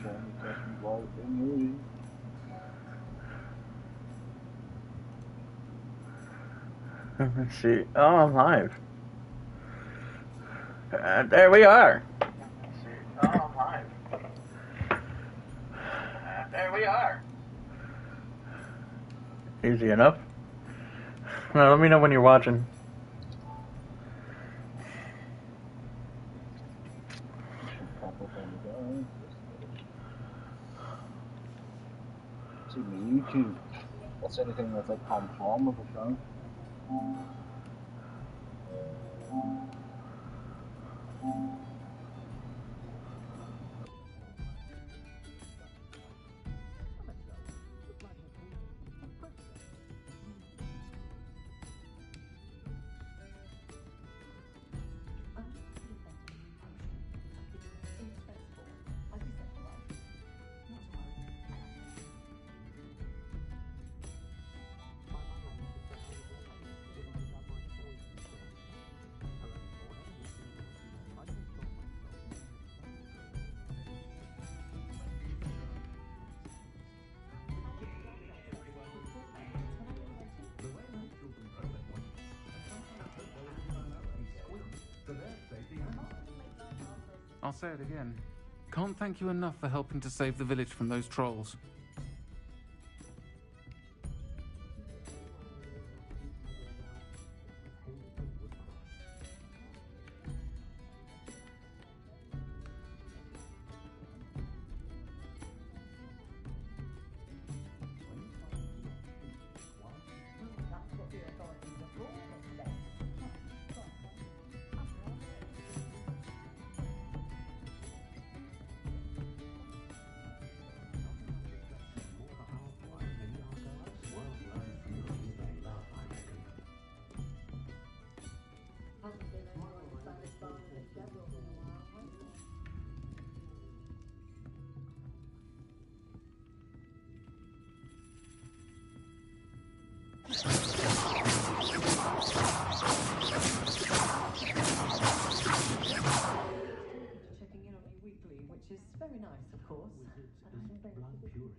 phone is actually while in movie. Let's see. Oh, I'm live. There we are. Let's see. Oh, I'm live. There we are. Easy enough. Now, let me know when you're watching. Should pop up on the guy. See my YouTube. That's anything that's like pom-pom of a show. I'll say it again. Can't thank you enough for helping to save the village from those trolls. Which is very nice, of course. Blood purity.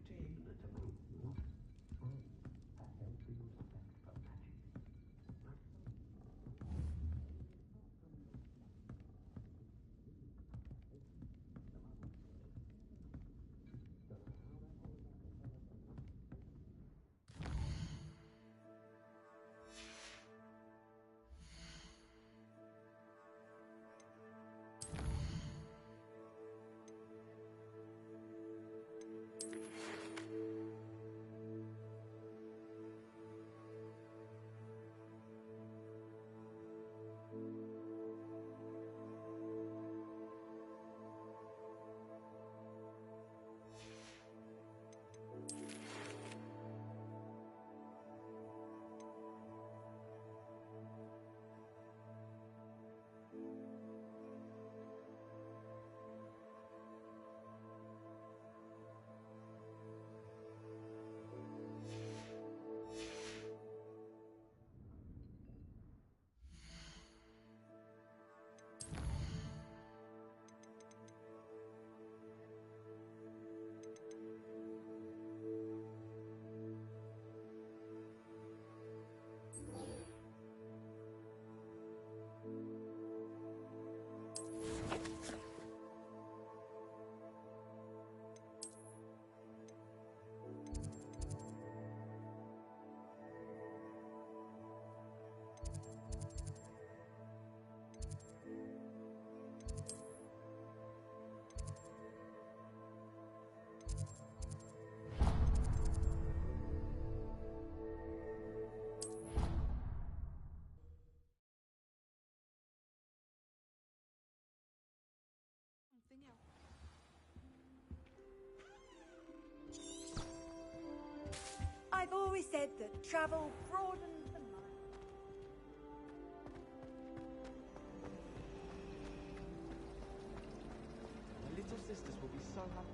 I've always said that travel broadens the mind. My little sisters will be so happy.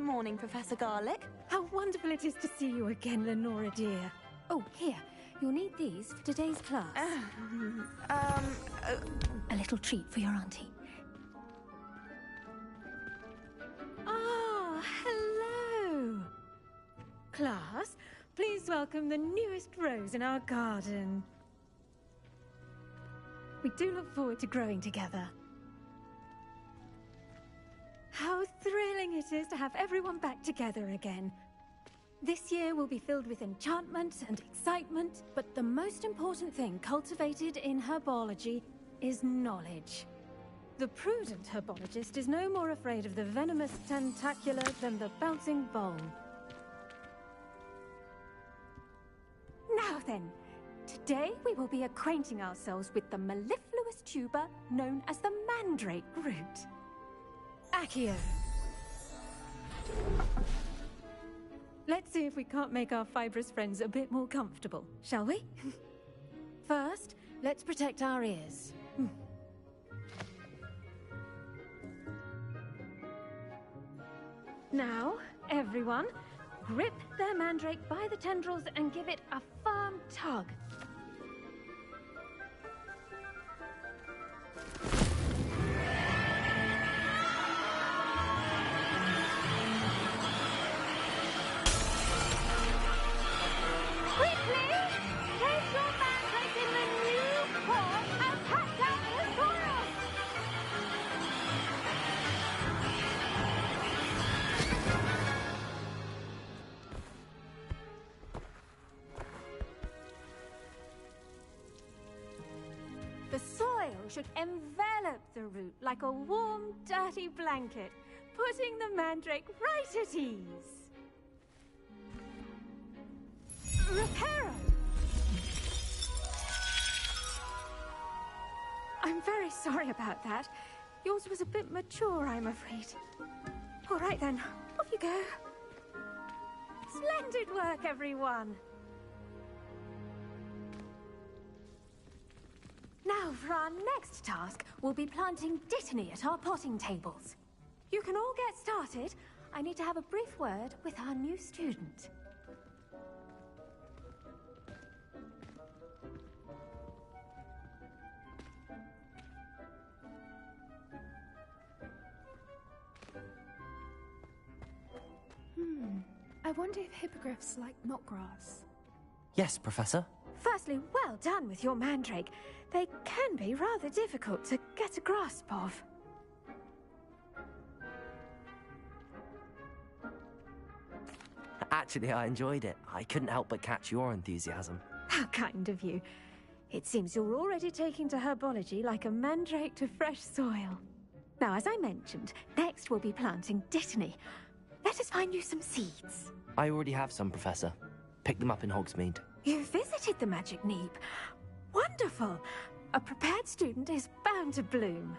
morning, Professor Garlick. How wonderful it is to see you again, Lenora dear. Oh, here. You'll need these for today's class. A little treat for your auntie. Ah, hello. Class, please welcome the newest rose in our garden. We do look forward to growing together. How thrilling it is to have everyone back together again. This year will be filled with enchantment and excitement, but the most important thing cultivated in herbology is knowledge. The prudent herbologist is no more afraid of the venomous tentacula than the bouncing bowl. Now then, today we will be acquainting ourselves with the mellifluous tuber known as the mandrake root. Accio. Let's see if we can't make our fibrous friends a bit more comfortable, shall we? First, let's protect our ears. Now, everyone, grip their mandrake by the tendrils and give it a firm tug. The soil should envelop the root like a warm, dirty blanket, putting the mandrake right at ease. Reparo! I'm very sorry about that. Yours was a bit mature, I'm afraid. All right then, off you go. Splendid work, everyone! Now, for our next task, we'll be planting Dittany at our potting tables. You can all get started. I need to have a brief word with our new student. I wonder if hippogriffs like knotgrass. Yes, Professor. Firstly, well done with your mandrake. They can be rather difficult to get a grasp of. Actually, I enjoyed it. I couldn't help but catch your enthusiasm. How kind of you. It seems you're already taking to herbology like a mandrake to fresh soil. Now, as I mentioned, next we'll be planting Dittany. Let us find you some seeds. I already have some, Professor. Picked them up in Hogsmeade. You visited the Magic Neep. Wonderful. A prepared student is bound to bloom.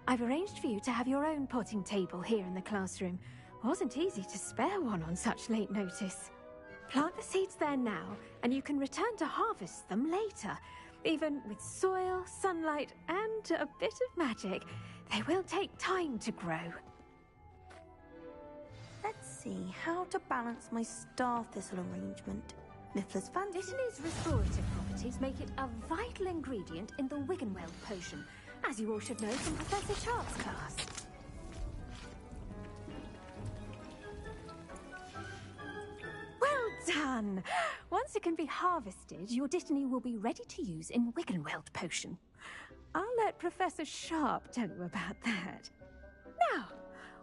I've arranged for you to have your own potting table here in the classroom. Wasn't easy to spare one on such late notice. Plant the seeds there now, and you can return to harvest them later. Even with soil, sunlight, and a bit of magic, they will take time to grow. Let's see how to balance my star thistle arrangement. Mifflin's fancy. Dittany's restorative properties make it a vital ingredient in the Wiggenweld potion, as you all should know from Professor Sharp's class. Well done! Once it can be harvested, your Dittany will be ready to use in Wiggenweld potion. I'll let Professor Sharp tell you about that. Now,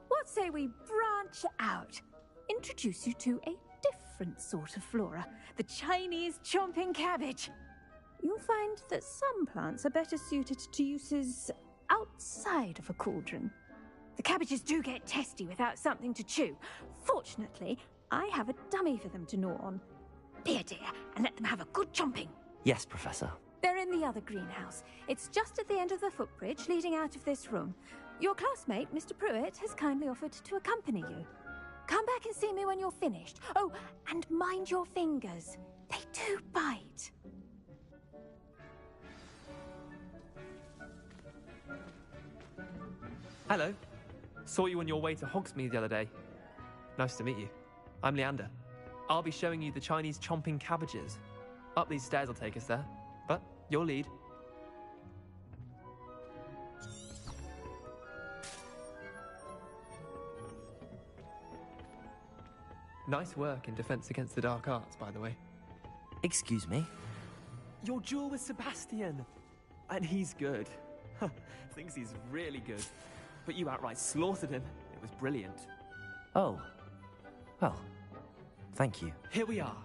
what say we branch out? Introduce you to a different sort of flora, the Chinese chomping cabbage. You'll find that some plants are better suited to uses outside of a cauldron. The cabbages do get testy without something to chew. Fortunately, I have a dummy for them to gnaw on. Here, dear, and let them have a good chomping. Yes, Professor. They're in the other greenhouse. It's just at the end of the footbridge leading out of this room. Your classmate, Mr. Pruitt, has kindly offered to accompany you. Come back and see me when you're finished. Oh, and mind your fingers. They do bite. Hello. Saw you on your way to Hogsmeade the other day. Nice to meet you. I'm Leander. I'll be showing you the Chinese chomping cabbages. Up these stairs will take us there, but your lead. Nice work in Defense Against the Dark Arts, by the way. Excuse me? Your duel with Sebastian! And he's good. Thinks he's really good. But you outright slaughtered him. It was brilliant. Oh. Well, thank you. Here we are.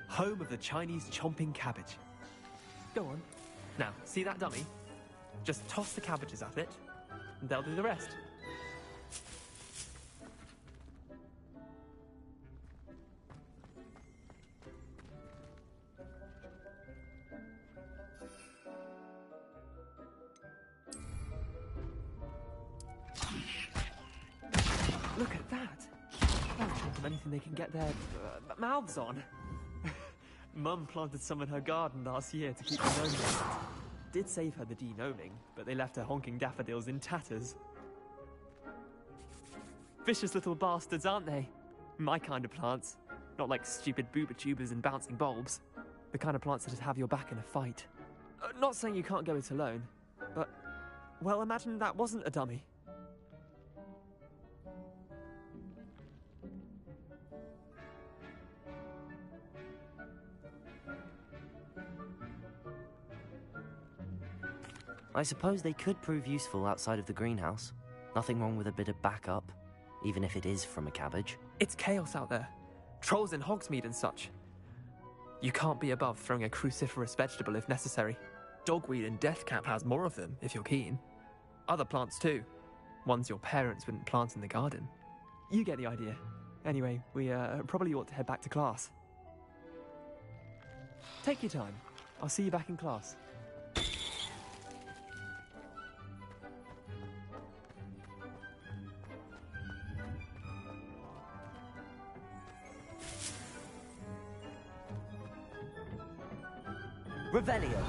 Home of the Chinese chomping cabbage. Go on. Now, see that dummy? Just toss the cabbages at it, and they'll do the rest. Look at that! They'll chomp on anything they can get their mouths on. Mum planted some in her garden last year to keep the gnomes out. Did save her the de-gnoming, but they left her honking daffodils in tatters. Vicious little bastards, aren't they? My kind of plants. Not like stupid booba tubers and bouncing bulbs. The kind of plants that'd have your back in a fight. Not saying you can't go it alone, but... well, imagine that wasn't a dummy. I suppose they could prove useful outside of the greenhouse. Nothing wrong with a bit of backup, even if it is from a cabbage. It's chaos out there. Trolls in Hogsmeade and such. You can't be above throwing a cruciferous vegetable if necessary. Dogweed and deathcap has more of them, if you're keen. Other plants too. Ones your parents wouldn't plant in the garden. You get the idea. Anyway, we probably ought to head back to class. Take your time. I'll see you back in class. Revelio.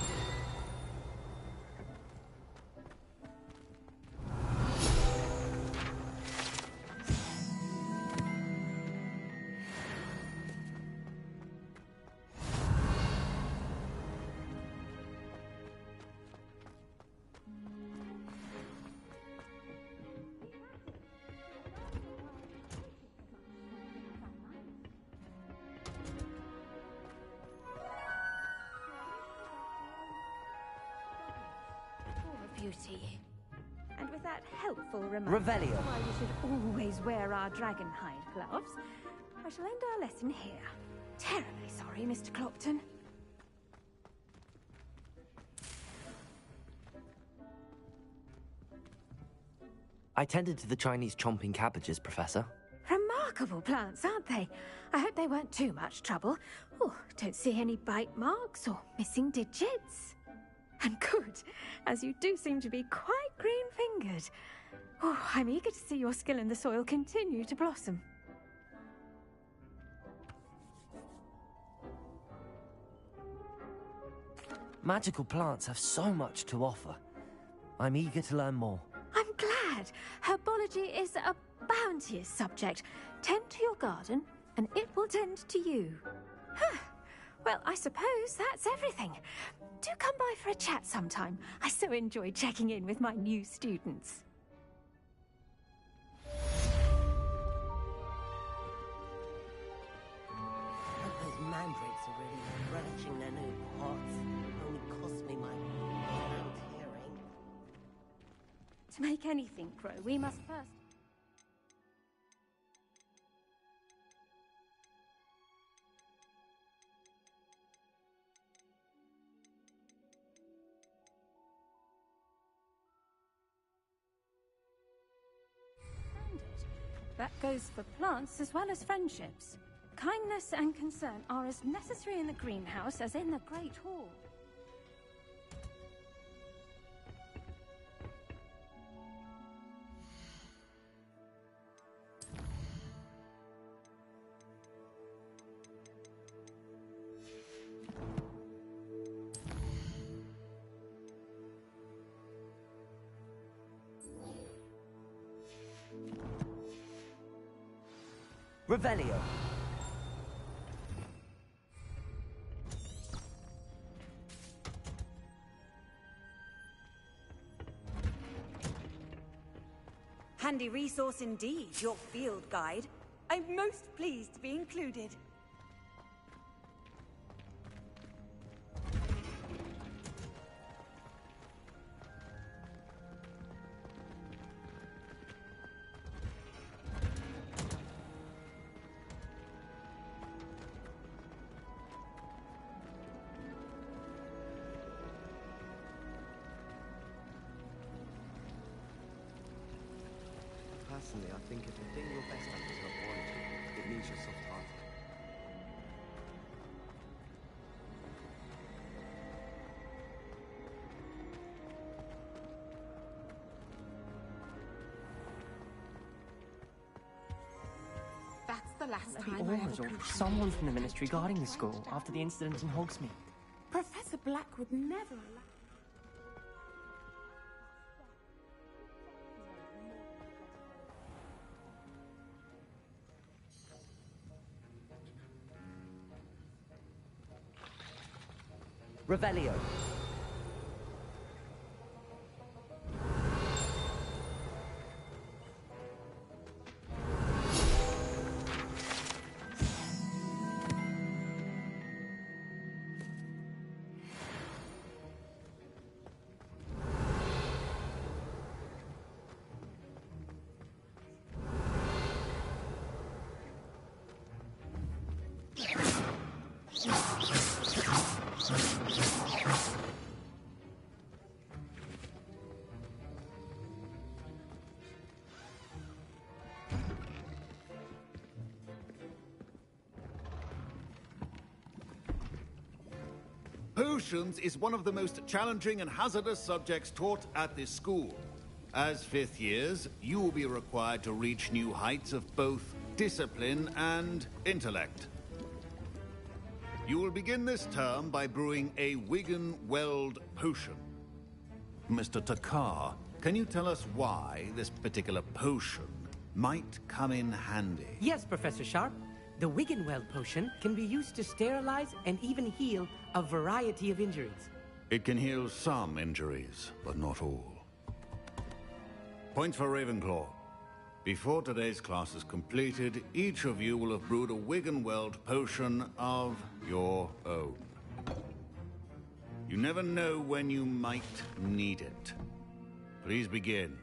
Beauty. And with that helpful reminder Revelio. why we should always wear our dragon hide gloves, I shall end our lesson here. Terribly sorry, Mr. Clopton. I tended to the Chinese chomping cabbages, Professor. Remarkable plants, aren't they? I hope they weren't too much trouble. Oh, don't see any bite marks or missing digits. And good, as you do seem to be quite green-fingered. Oh, I'm eager to see your skill in the soil continue to blossom. Magical plants have so much to offer. I'm eager to learn more. I'm glad. Herbology is a bounteous subject. Tend to your garden, and it will tend to you. Huh. Well, I suppose that's everything. Do come by for a chat sometime. I so enjoy checking in with my new students. Those mandrakes are really relishing their new pots. Only cost me my hand hearing. To make anything grow, we must first... That goes for plants as well as friendships. Kindness and concern are as necessary in the greenhouse as in the Great Hall. Revelio. Handy resource indeed, your field guide. I'm most pleased to be included. Personally, I think if the thing you're best at is not biology, it needs your soft heart. That's the last The time I Aurors ever or could. someone from the Ministry guarding the school after the incident in Hogsmeade. Professor Black would never allow. Revelio. Potions is one of the most challenging and hazardous subjects taught at this school. As fifth years, you will be required to reach new heights of both discipline and intellect. You will begin this term by brewing a Wigan-Weld potion. Mr. Takar, can you tell us why this particular potion might come in handy? Yes, Professor Sharp. The Wiggenweld potion can be used to sterilize and even heal a variety of injuries. It can heal some injuries, but not all. Points for Ravenclaw. Before today's class is completed, each of you will have brewed a Wiggenweld potion of your own. You never know when you might need it. Please begin.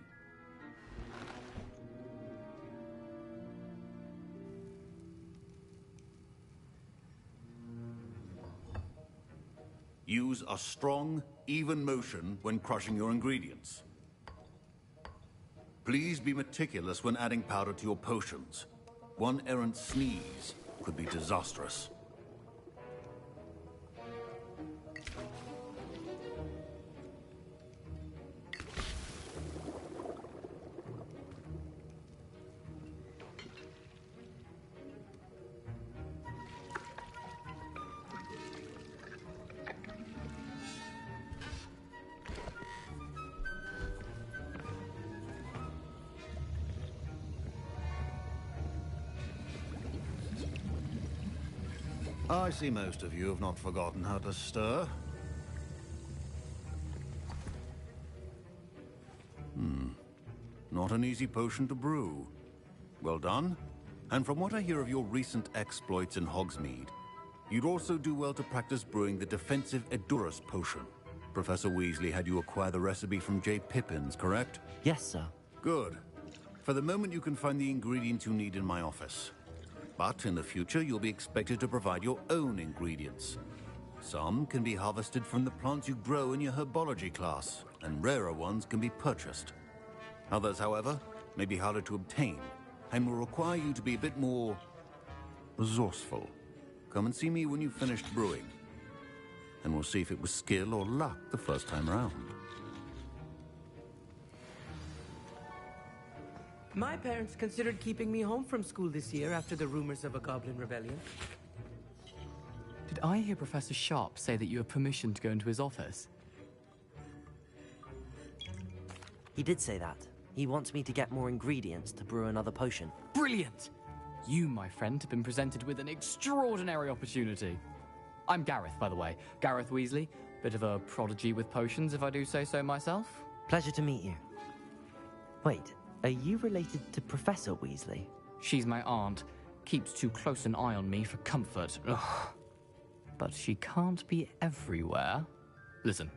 Use a strong, even motion when crushing your ingredients. Please be meticulous when adding powder to your potions. One errant sneeze could be disastrous. I see most of you have not forgotten how to stir. Not an easy potion to brew. Well done. And from what I hear of your recent exploits in Hogsmeade, you'd also do well to practice brewing the defensive Edurus potion. Professor Weasley had you acquire the recipe from J. Pippins, correct? Yes, sir. Good. For the moment, you can find the ingredients you need in my office. But in the future, you'll be expected to provide your own ingredients. Some can be harvested from the plants you grow in your herbology class, and rarer ones can be purchased. Others, however, may be harder to obtain, and will require you to be a bit more resourceful. Come and see me when you've finished brewing, and we'll see if it was skill or luck the first time round. My parents considered keeping me home from school this year after the rumors of a goblin rebellion. Did I hear Professor Sharp say that you have permission to go into his office? He did say that. He wants me to get more ingredients to brew another potion. Brilliant! You, my friend, have been presented with an extraordinary opportunity. I'm Gareth, by the way. Gareth Weasley. Bit of a prodigy with potions, if I do say so myself. Pleasure to meet you. Wait, are you related to Professor Weasley? She's my aunt. Keeps too close an eye on me for comfort. Ugh. But she can't be everywhere. Listen,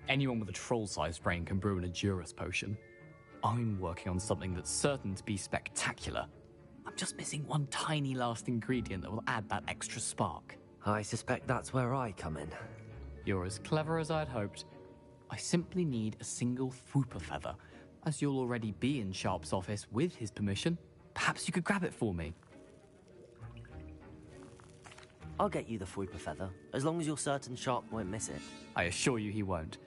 anyone with a troll-sized brain can brew an Edurus potion. I'm working on something that's certain to be spectacular. I'm just missing one tiny last ingredient that will add that extra spark. I suspect that's where I come in. You're as clever as I'd hoped. I simply need a single Fwooper feather. As you'll already be in Sharp's office with his permission, perhaps you could grab it for me. I'll get you the Fwooper feather, as long as you're certain Sharp won't miss it. I assure you he won't.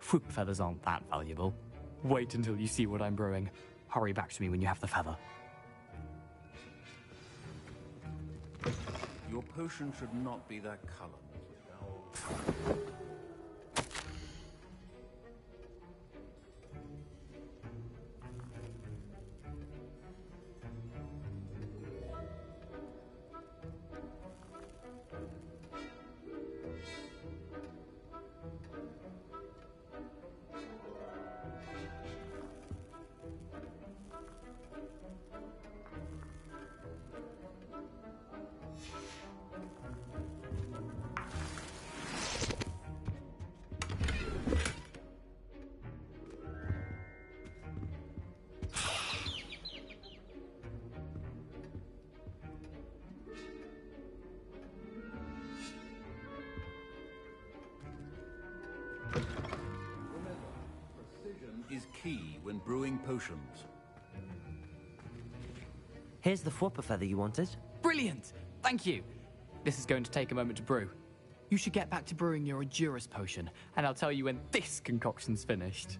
Fwooper feathers aren't that valuable. Wait until you see what I'm brewing. Hurry back to me when you have the feather. Your potion should not be that color. Is key when brewing potions. Here's the Fwooper feather you wanted. Brilliant! Thank you! This is going to take a moment to brew. You should get back to brewing your Edurus potion, and I'll tell you when this concoction's finished.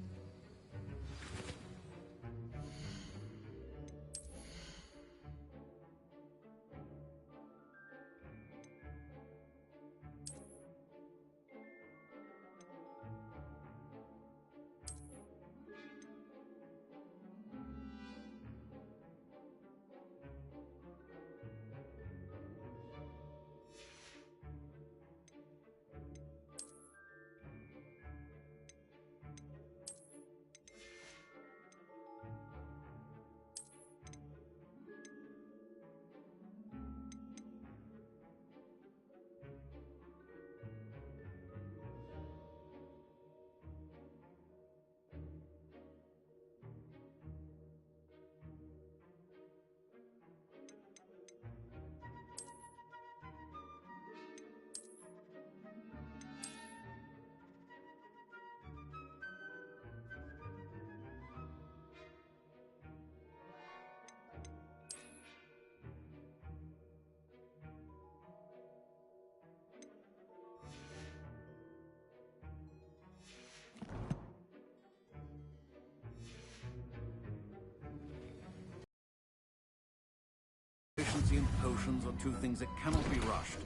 Efficiency and potions are two things that cannot be rushed.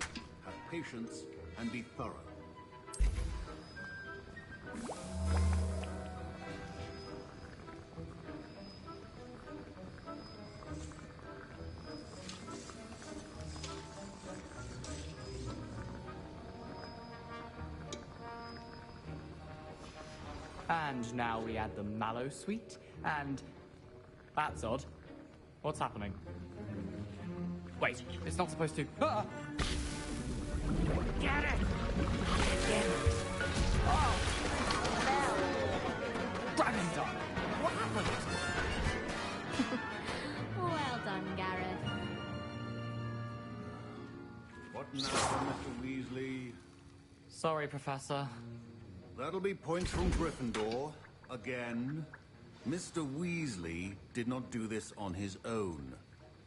Have patience and be thorough. And now we add the mallow sweet, and... That's odd. What's happening? Wait, it's not supposed to... Ah! Get it! Get it! Oh! Dragon Dog! What happened? Well done, Gareth. What now, Mr. Weasley? Sorry, Professor. That'll be points from Gryffindor. Again. Mr. Weasley did not do this on his own.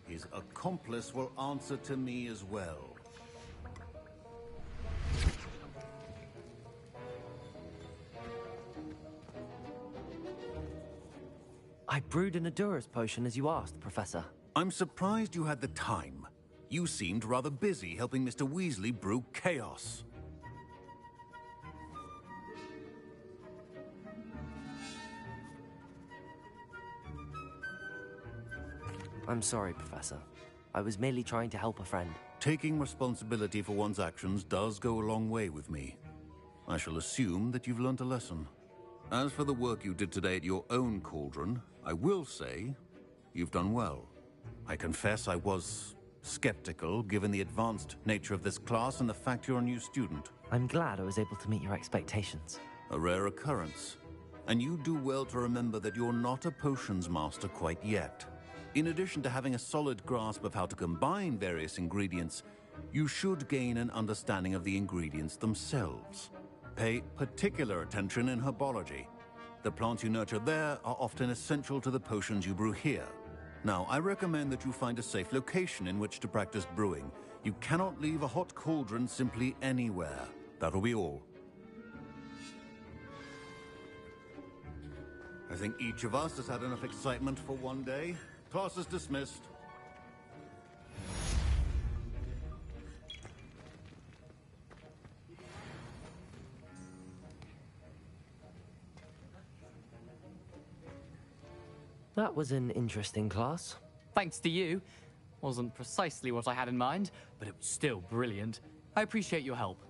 His accomplice will answer to me as well. I brewed an Edurus potion as you asked, Professor. I'm surprised you had the time. You seemed rather busy helping Mr. Weasley brew chaos. I'm sorry, Professor. I was merely trying to help a friend. Taking responsibility for one's actions does go a long way with me. I shall assume that you've learnt a lesson. As for the work you did today at your own cauldron, I will say you've done well. I confess I was skeptical, given the advanced nature of this class and the fact you're a new student. I'm glad I was able to meet your expectations. A rare occurrence. And you do well to remember that you're not a potions master quite yet. In addition to having a solid grasp of how to combine various ingredients, you should gain an understanding of the ingredients themselves. Pay particular attention in herbology. The plants you nurture there are often essential to the potions you brew here. Now, I recommend that you find a safe location in which to practice brewing. You cannot leave a hot cauldron simply anywhere. That'll be all. I think each of us has had enough excitement for one day. Class is dismissed. That was an interesting class. Thanks to you. Wasn't precisely what I had in mind, but it was still brilliant. I appreciate your help.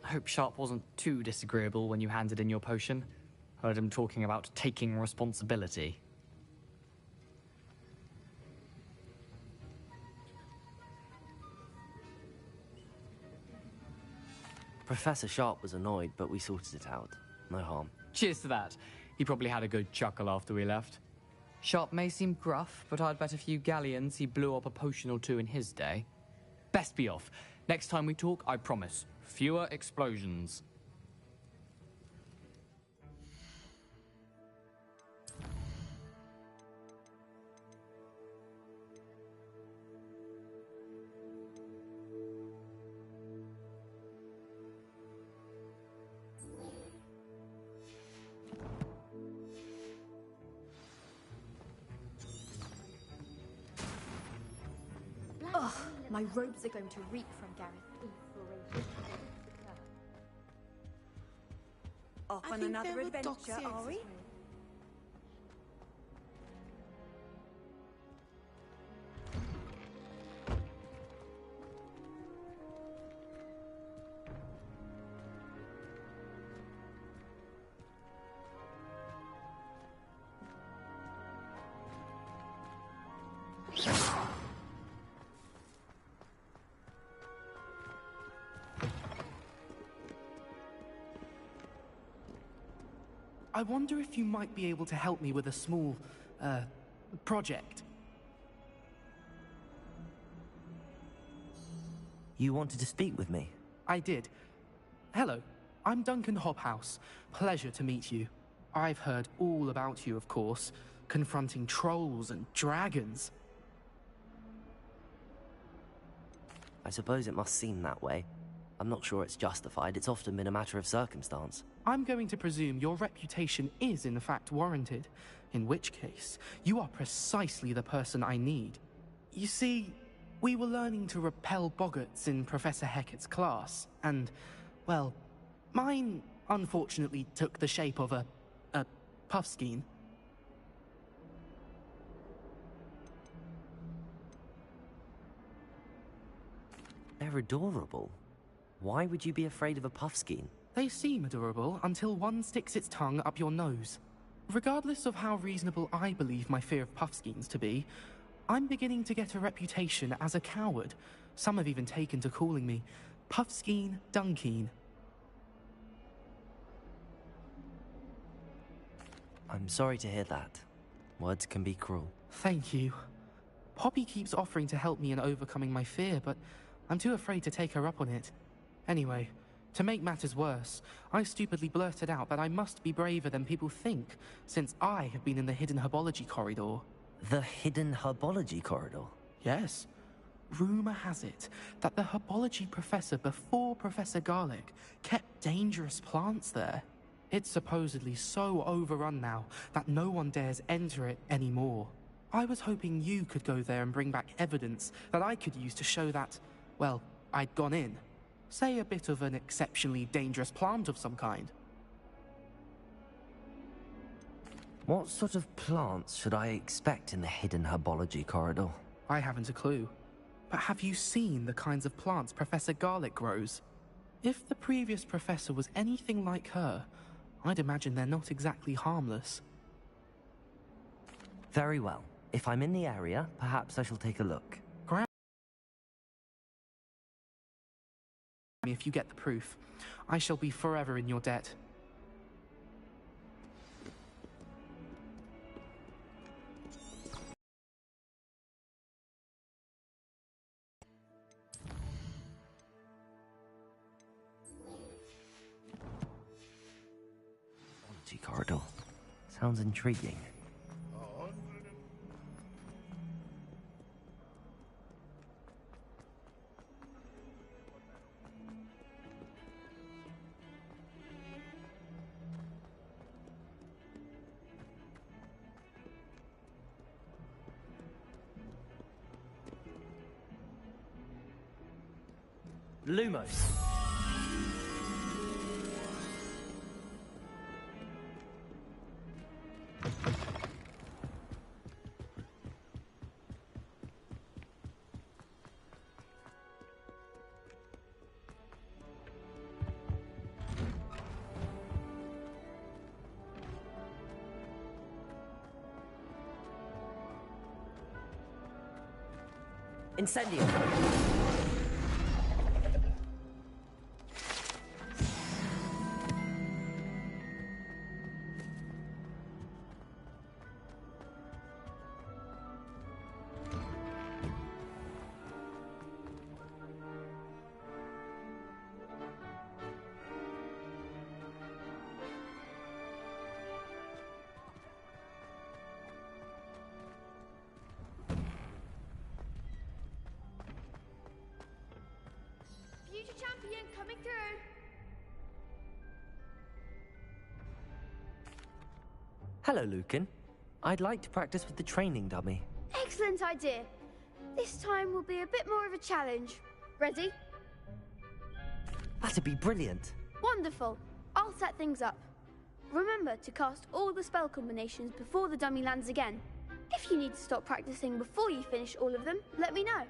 I hope Sharp wasn't too disagreeable when you handed in your potion. Heard him talking about taking responsibility. Professor Sharp was annoyed, but we sorted it out. No harm. Cheers to that. He probably had a good chuckle after we left. Sharp may seem gruff, but I'd bet a few galleons he blew up a potion or two in his day. Best be off. Next time we talk, I promise, fewer explosions. Ugh, my robes are going to reek from Gareth. Off on another adventure, are we? I wonder if you might be able to help me with a small, project. You wanted to speak with me? I did. Hello, I'm Duncan Hobhouse. Pleasure to meet you. I've heard all about you, of course, confronting trolls and dragons. I suppose it must seem that way. I'm not sure it's justified. It's often been a matter of circumstance. I'm going to presume your reputation is in fact warranted, in which case, you are precisely the person I need. You see, we were learning to repel boggarts in Professor Hecat's class, and, well, mine unfortunately took the shape of a puffskein. They're adorable. Why would you be afraid of a puffskein? They seem adorable until one sticks its tongue up your nose. Regardless of how reasonable I believe my fear of puffskeins to be, I'm beginning to get a reputation as a coward. Some have even taken to calling me Puffskein Dunkeen. I'm sorry to hear that. Words can be cruel. Thank you. Poppy keeps offering to help me in overcoming my fear, but I'm too afraid to take her up on it. Anyway, to make matters worse, I stupidly blurted out that I must be braver than people think, since I have been in the hidden herbology corridor. The hidden herbology corridor? Yes. Rumor has it that the herbology professor before Professor Garlic kept dangerous plants there. It's supposedly so overrun now that no one dares enter it anymore. I was hoping you could go there and bring back evidence that I could use to show that, well, I'd gone in. Say a bit of an exceptionally dangerous plant of some kind. What sort of plants should I expect in the hidden herbology corridor? I haven't a clue. But have you seen the kinds of plants Professor Garlic grows? If the previous professor was anything like her, I'd imagine they're not exactly harmless. Very well. If I'm in the area, perhaps I shall take a look. Grab me if you get the proof. I shall be forever in your debt. Corridor. Sounds intriguing. Lumos. Incendio. Future champion coming through. Hello, Lucan. I'd like to practice with the training dummy. Excellent idea. This time will be a bit more of a challenge. Ready? That'd be brilliant. Wonderful. I'll set things up. Remember to cast all the spell combinations before the dummy lands again. If you need to stop practicing before you finish all of them, let me know.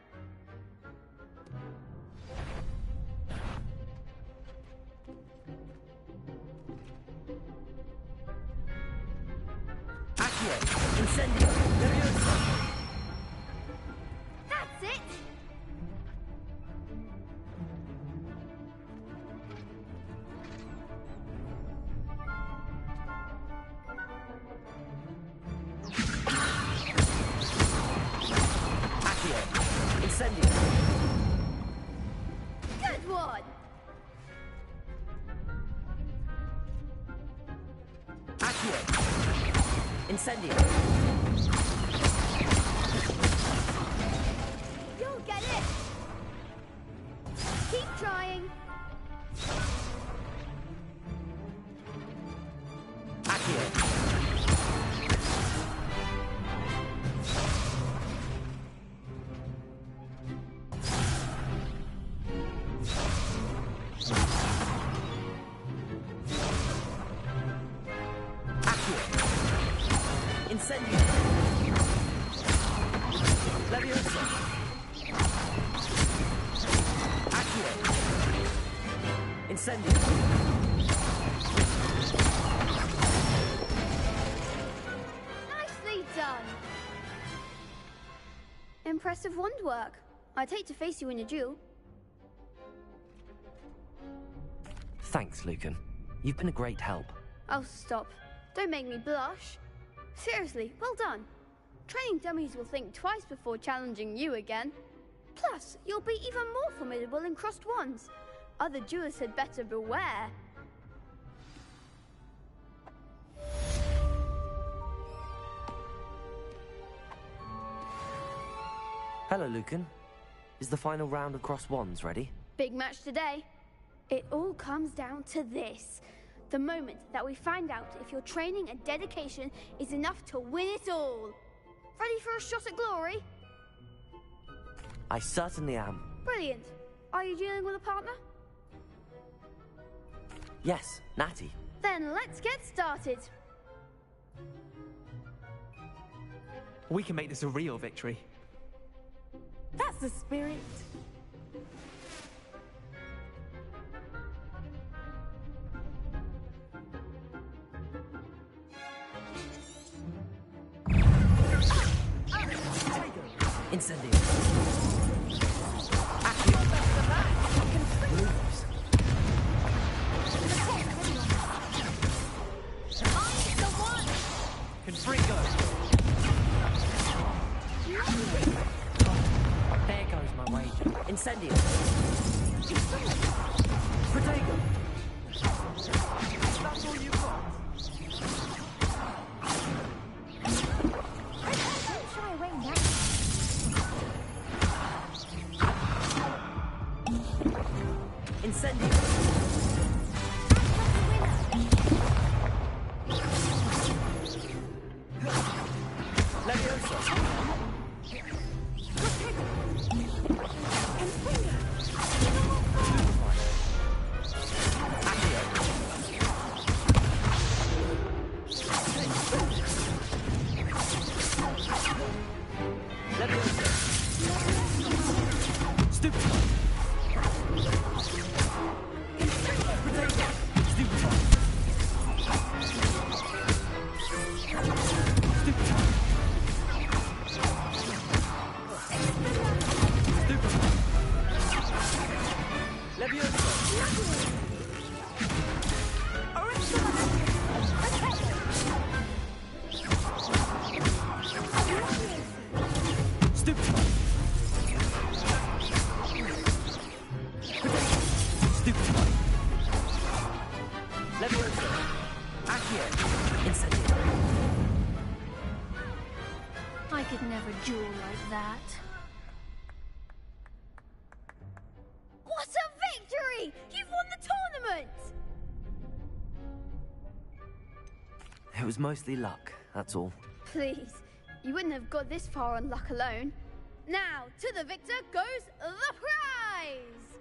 Incendio! That's it! Accio! Incendio! Good one! Accio! Incendio! You'll get it! Keep trying! Accio! Incendio! Leviosa! Accio! Incendio! Nicely done! Impressive wand work. I'd hate to face you in a duel. Thanks, Lucan. You've been a great help. Oh, stop. Don't make me blush. Seriously, well done. Training dummies will think twice before challenging you again. Plus, you'll be even more formidable in crossed wands. Other duelists had better beware. Hello, Lucan. Is the final round of cross wands ready? Big match today. It all comes down to this. The moment that we find out if your training and dedication is enough to win it all. Ready for a shot at glory? I certainly am. Brilliant. Are you dealing with a partner? Yes, Natty. Then let's get started. We can make this a real victory. That's That's the spirit. Incendio. Confringo. There goes my wager. Incendio. Protego. That's all you got. Don't shy away now. Incendio. Leviosa. I could never duel like that. What a victory! You've won the tournament! It was mostly luck, that's all. Please, you wouldn't have got this far on luck alone. Now, to the victor goes the prize!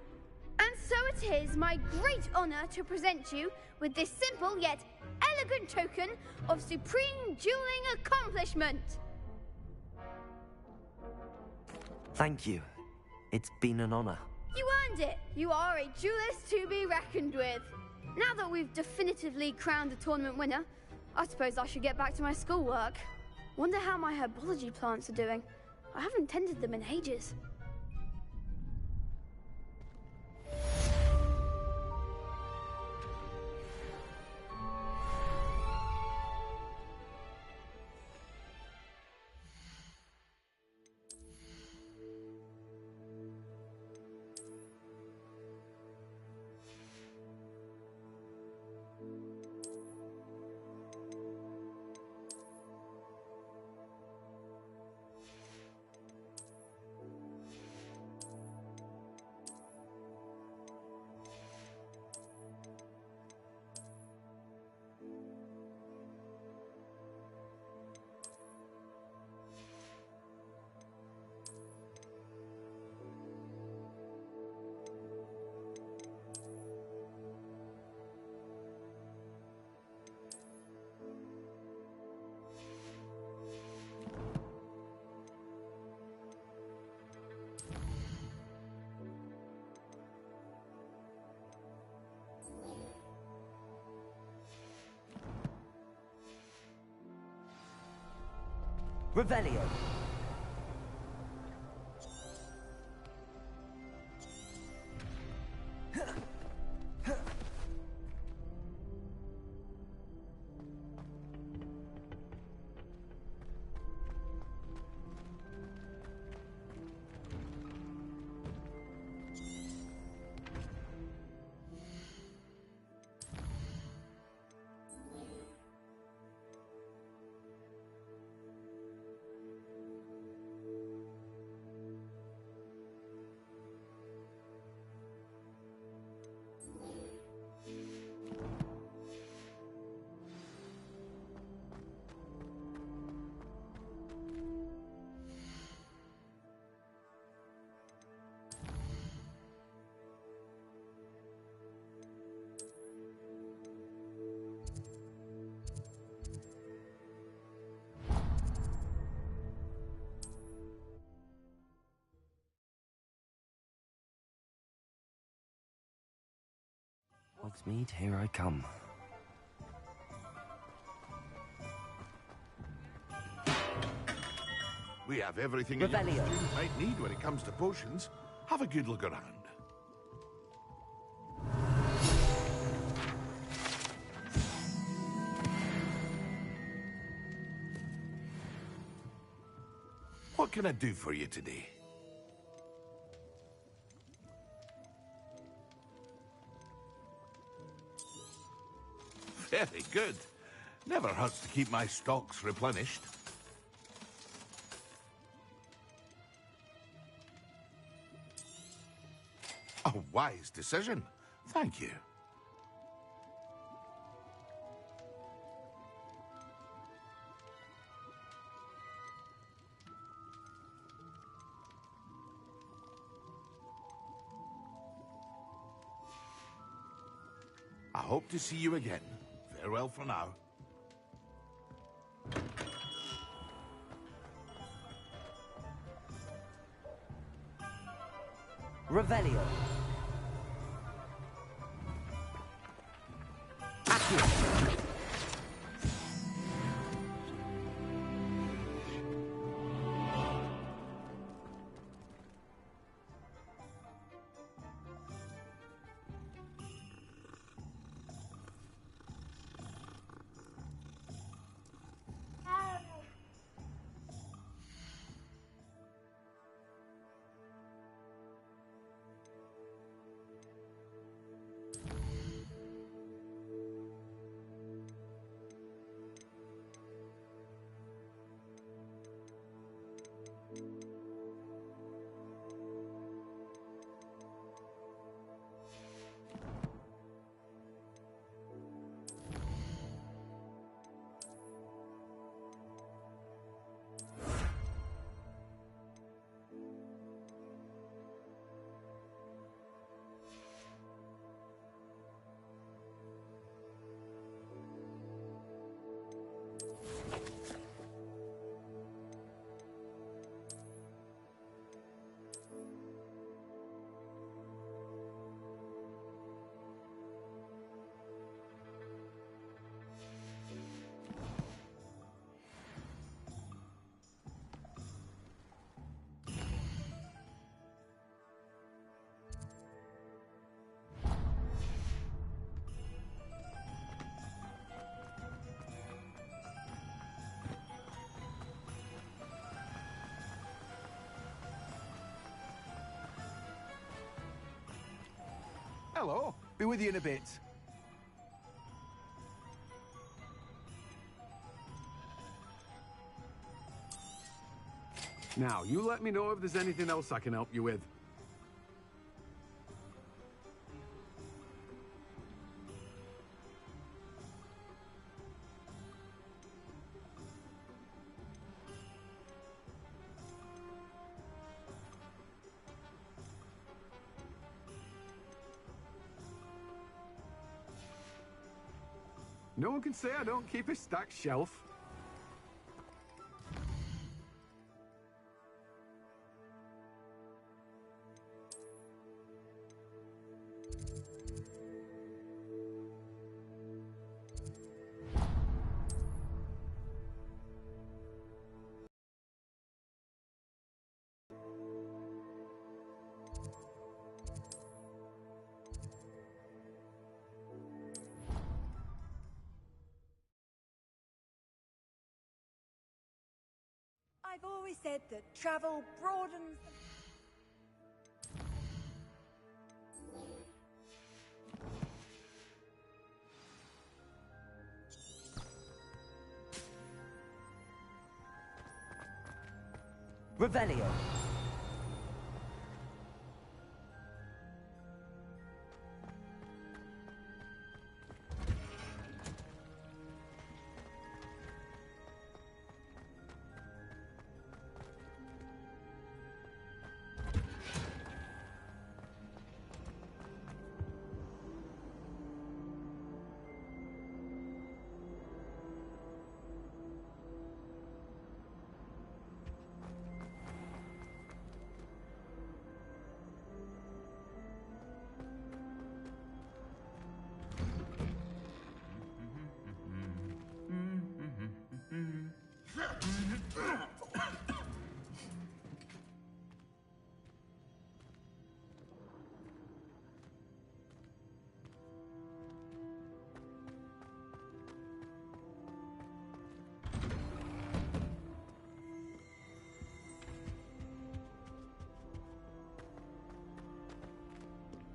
And so it is my great honor to present you with this simple yet elegant token of supreme dueling accomplishment. Thank you. It's been an honor. You earned it! You are a duelist to be reckoned with. Now that we've definitively crowned a tournament winner, I suppose I should get back to my schoolwork. Wonder how my herbology plants are doing. I haven't tended them in ages. Revelio. Hogsmeade, here I come. We have everything a young student might need when it comes to potions. Have a good look around. What can I do for you today? Very good. Never hurts to keep my stocks replenished. A wise decision. Thank you. I hope to see you again. Farewell for now. Revelio. Hello. Be with you in a bit. Now, you let me know if there's anything else I can help you with. No one can say I don't keep a stacked shelf. I've always said that travel broadens. Revelio.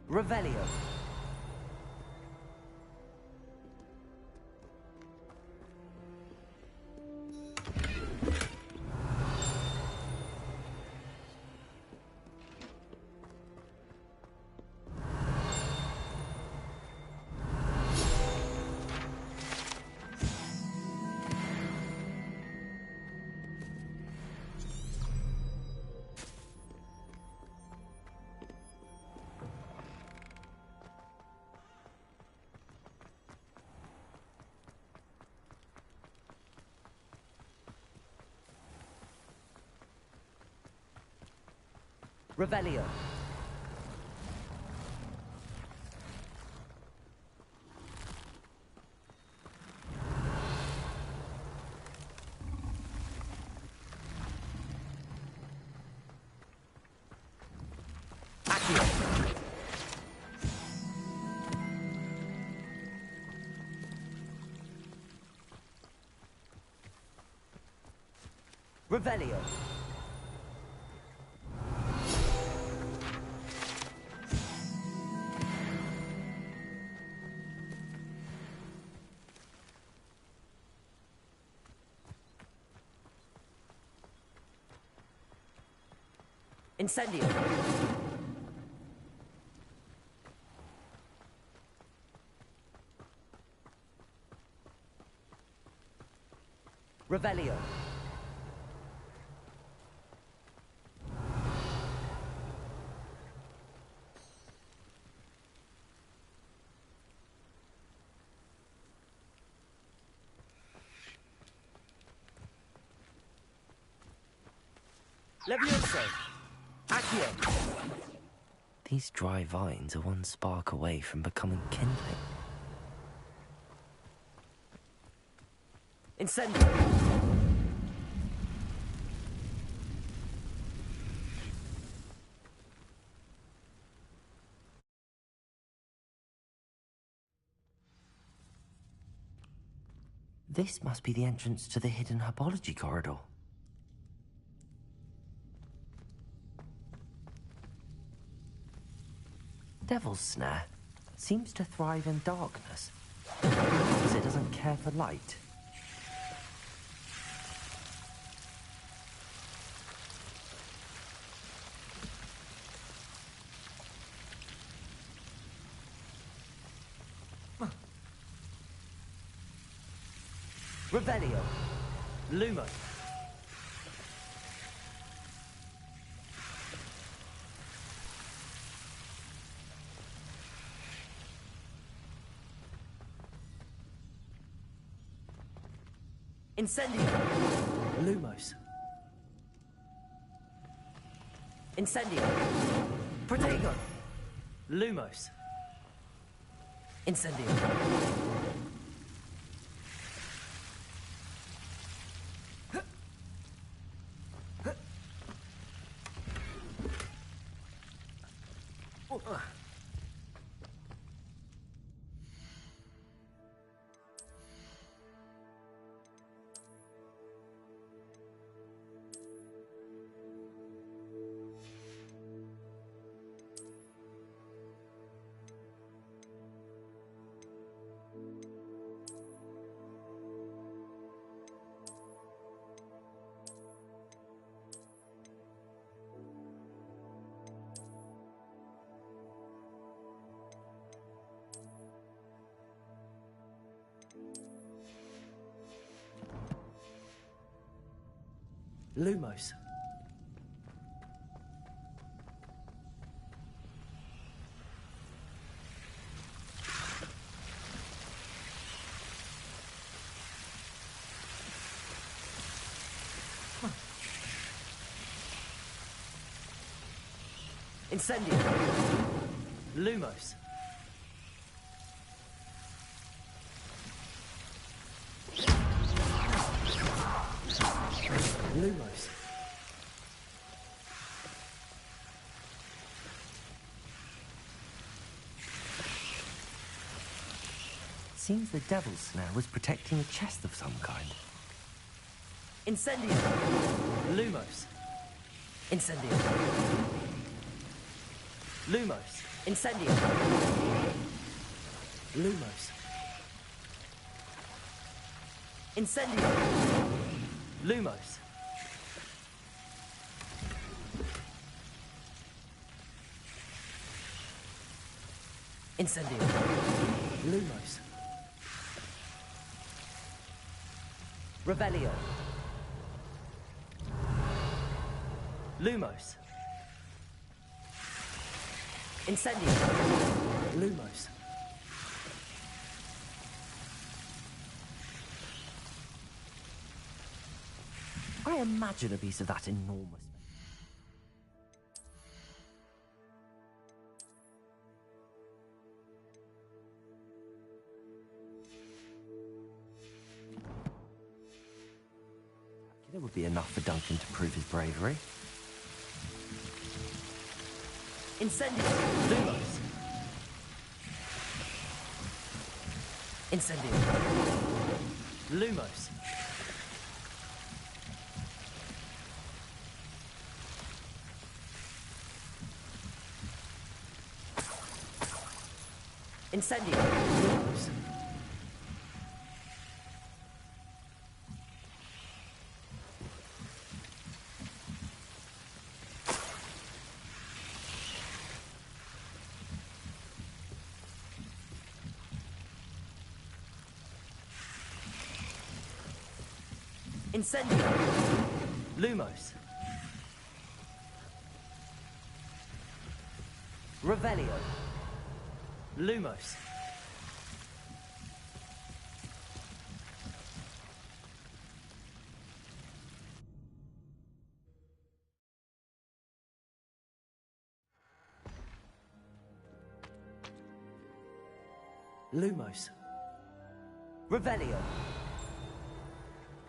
Revelio. Revelio. Accio. Revelio. Incendio. Revelio. Levioso. Accio. These dry vines are one spark away from becoming kindling. Incendio. This must be the entrance to the hidden herbology corridor. Devil's Snare seems to thrive in darkness, because it doesn't care for light. Revelio. Lumo. Incendio. Lumos. Incendio. Protego. Lumos. Incendio. Lumos. Incendio. Lumos. seems the devil's snare was protecting a chest of some kind. Incendio! Lumos! Incendio! Lumos! Incendio! Lumos! Incendio! Lumos! Incendio! Lumos! Revelio! Lumos! Incendio! Lumos! I imagine a piece of that enormous. There would be enough for Duncan to prove his bravery. Incendio! Lumos! Incendio! Lumos! Incendio! Lumos! Incendio! Lumos! Revelio! Lumos! Lumos! Revelio! Lumos!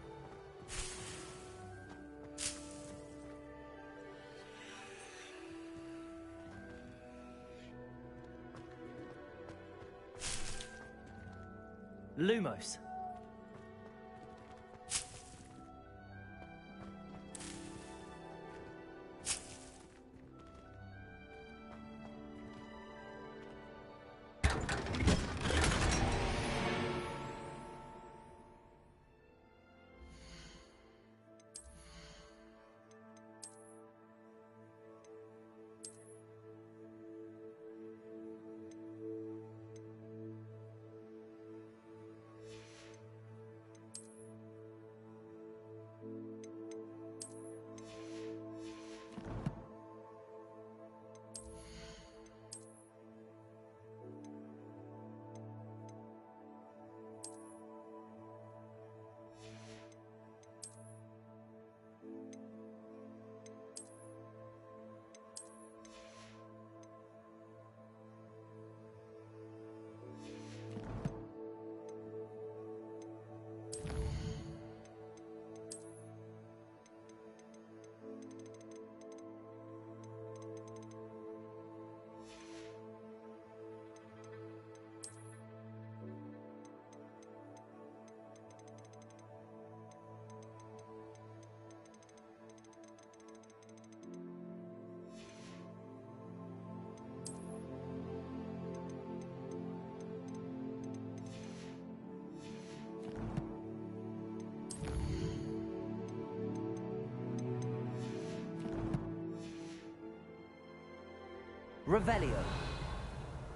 Revelio!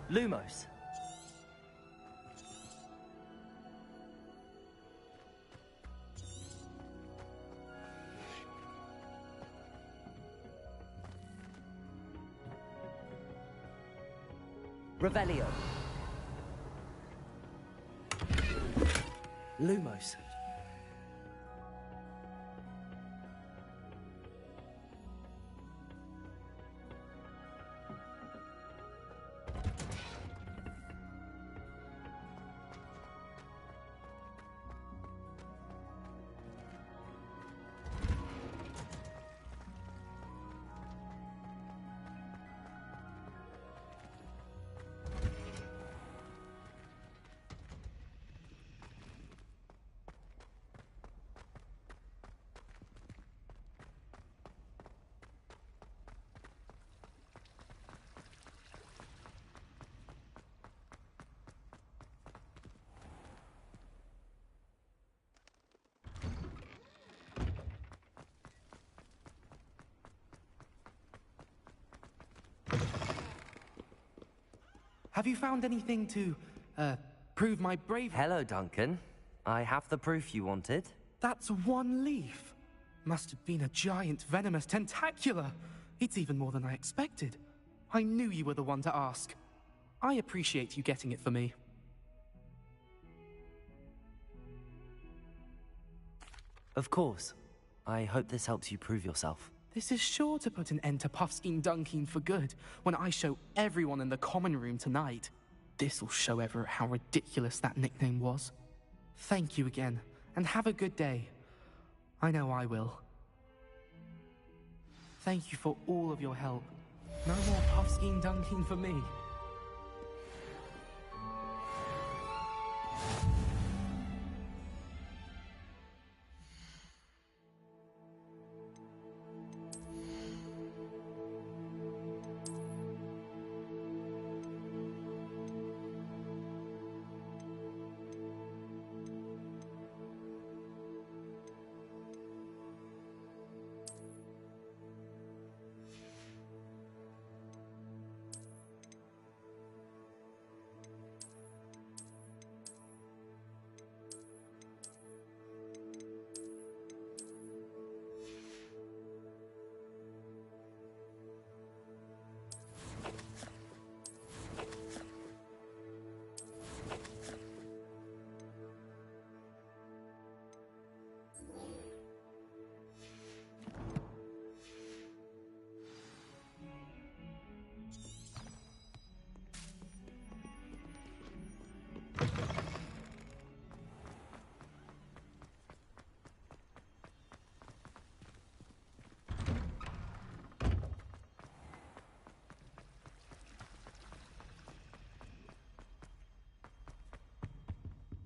Lumos! Revelio! Lumos! Have you found anything to, prove my bravery? Hello, Duncan. I have the proof you wanted. That's one leaf. Must have been a giant venomous tentacula. It's even more than I expected. I knew you were the one to ask. I appreciate you getting it for me. Of course. I hope this helps you prove yourself. This is sure to put an end to Puffskein Dunkeen for good when I show everyone in the common room tonight. This'll show Everett how ridiculous that nickname was. Thank you again, and have a good day. I know I will. Thank you for all of your help. No more Puffskein Dunkeen for me.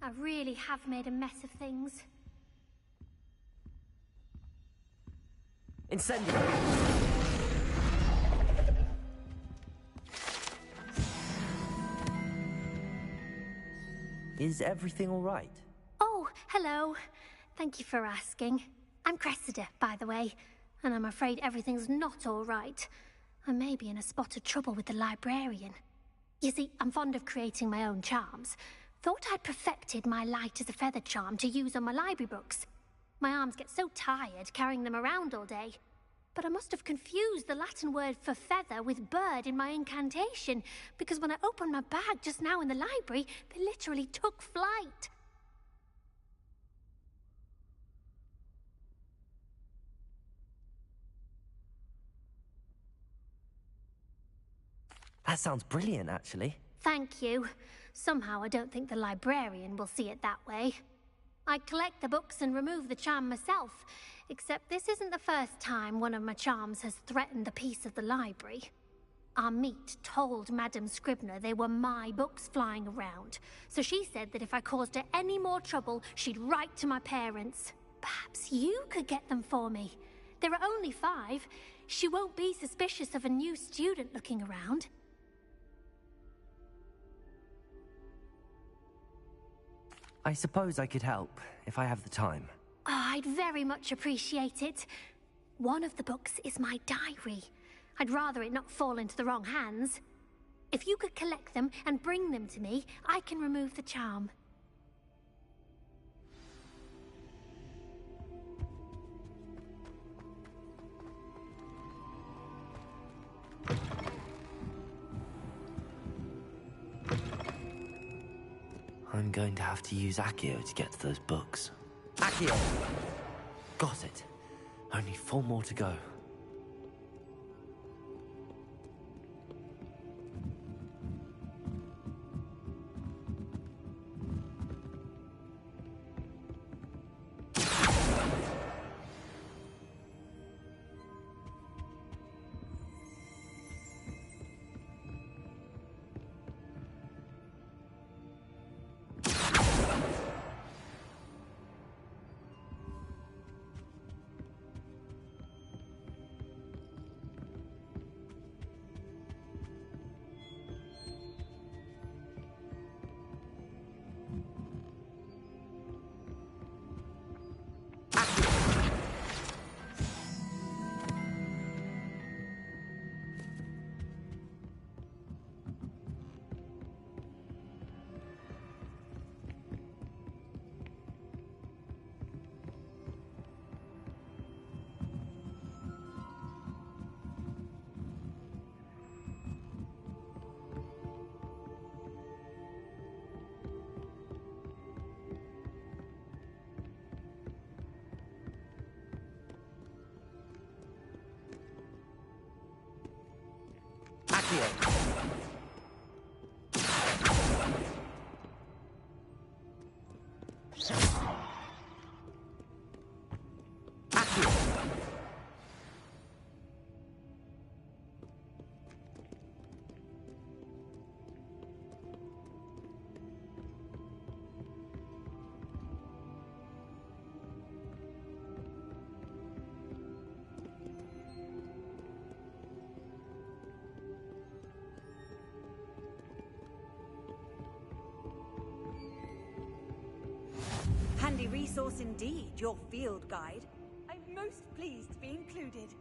I really have made a mess of things. Incendio! Is everything all right? Oh, hello. Thank you for asking. I'm Cressida, by the way, and I'm afraid everything's not all right. I may be in a spot of trouble with the librarian. You see, I'm fond of creating my own charms. Thought I'd perfected my light as a feather charm to use on my library books. My arms get so tired carrying them around all day. But I must have confused the Latin word for feather with bird in my incantation, because when I opened my bag just now in the library, they literally took flight. That sounds brilliant, actually. Thank you. Somehow I don't think the librarian will see it that way. I collect the books and remove the charm myself, except this isn't the first time one of my charms has threatened the peace of the library. Our meet told Madame Scribner they were my books flying around, so she said that if I caused her any more trouble, she'd write to my parents. Perhaps you could get them for me. There are only 5. She won't be suspicious of a new student looking around. I suppose I could help, if I have the time. Oh, I'd very much appreciate it. One of the books is my diary. I'd rather it not fall into the wrong hands. If you could collect them and bring them to me, I can remove the charm. I'm going to have to use Accio to get to those books. Accio! Got it. Only 4 more to go. Handy resource indeed, your field guide. I'm most pleased to be included.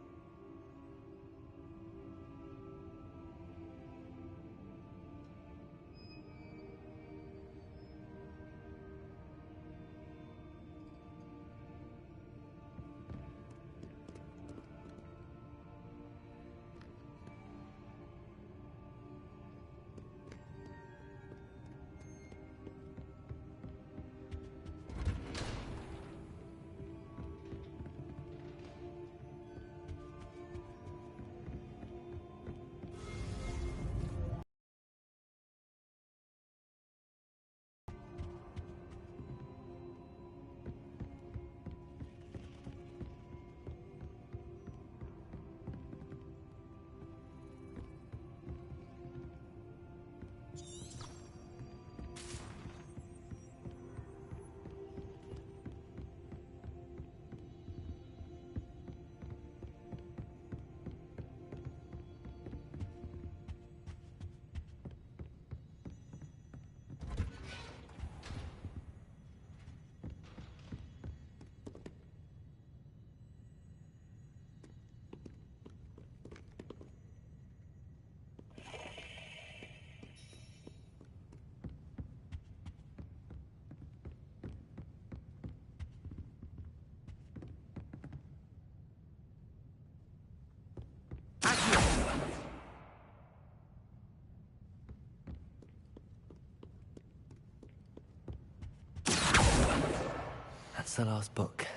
That's the last book.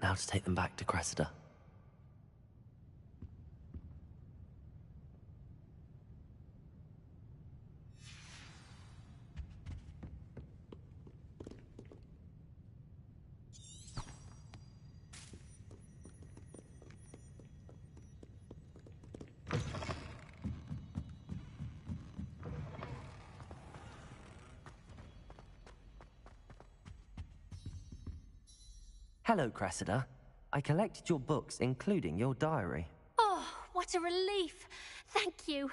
Now to take them back to Cressida. Hello, Cressida. I collected your books, including your diary. Oh, what a relief. Thank you.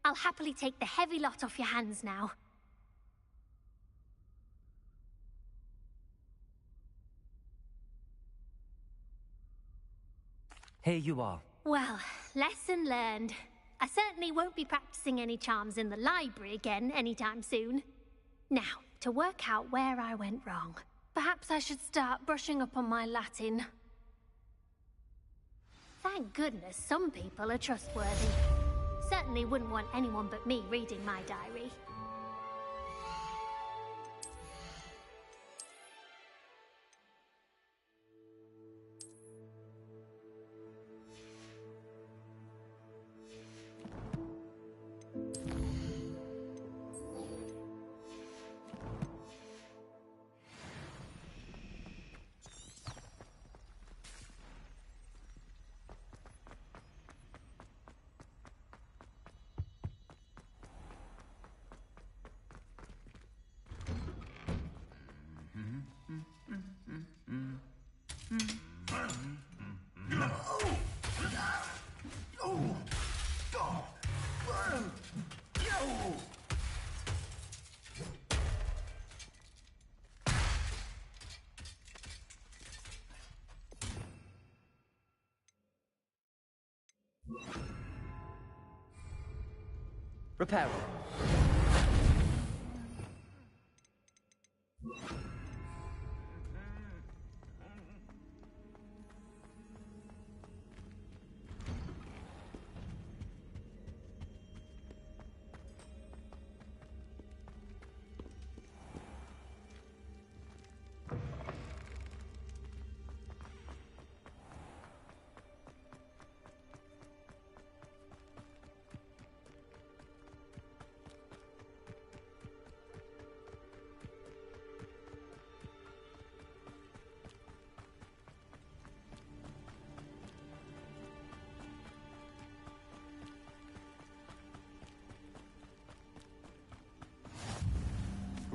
I'll happily take the heavy lot off your hands now. Here you are. Well, lesson learned. I certainly won't be practicing any charms in the library again anytime soon. Now, to work out where I went wrong. Perhaps I should start brushing up on my Latin. Thank goodness some people are trustworthy. Certainly wouldn't want anyone but me reading my diary. Repair.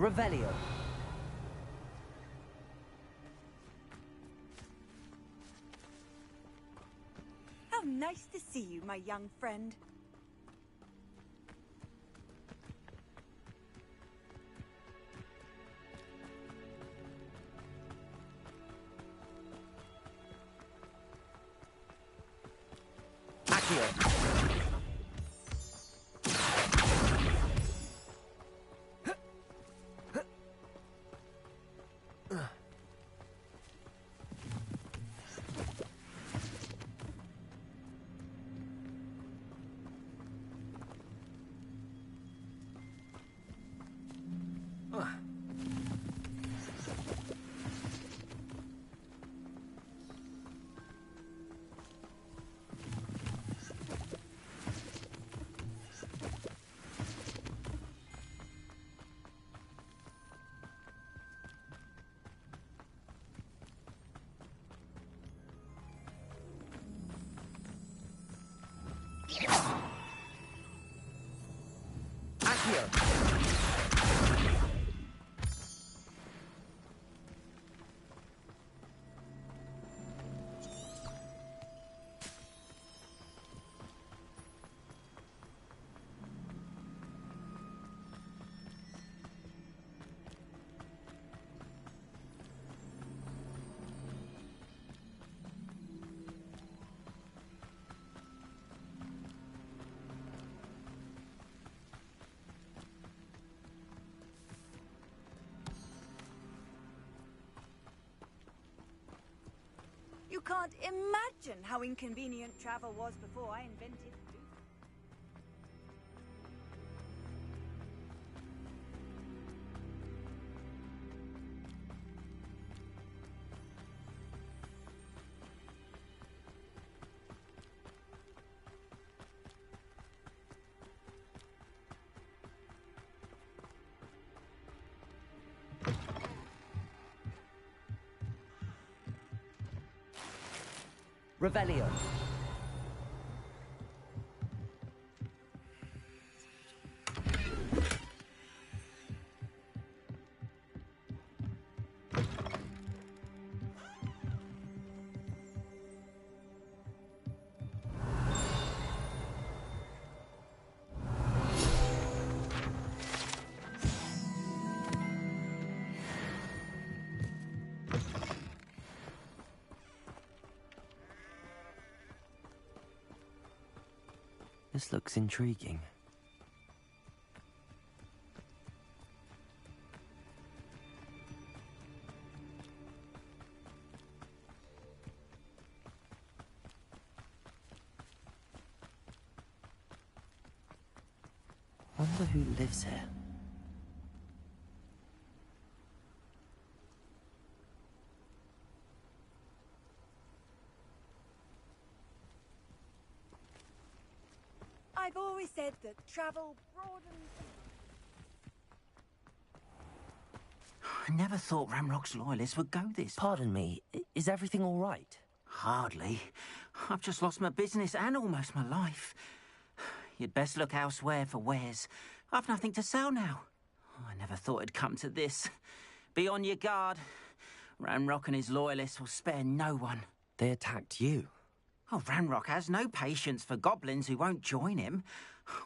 Revelio. How nice to see you, my young friend. Accio. You can't imagine how inconvenient travel was before I invented it. Revelio. This looks intriguing. Wonder who lives here. I've always said that travel broadens. I never thought Ramrock's loyalists would go this. Pardon me, is everything all right? Hardly. I've just lost my business and almost my life. You'd best look elsewhere for wares. I've nothing to sell now. I never thought it'd come to this. Be on your guard. Ramrock and his loyalists will spare no one. They attacked you? Oh, Ranrock has no patience for goblins who won't join him.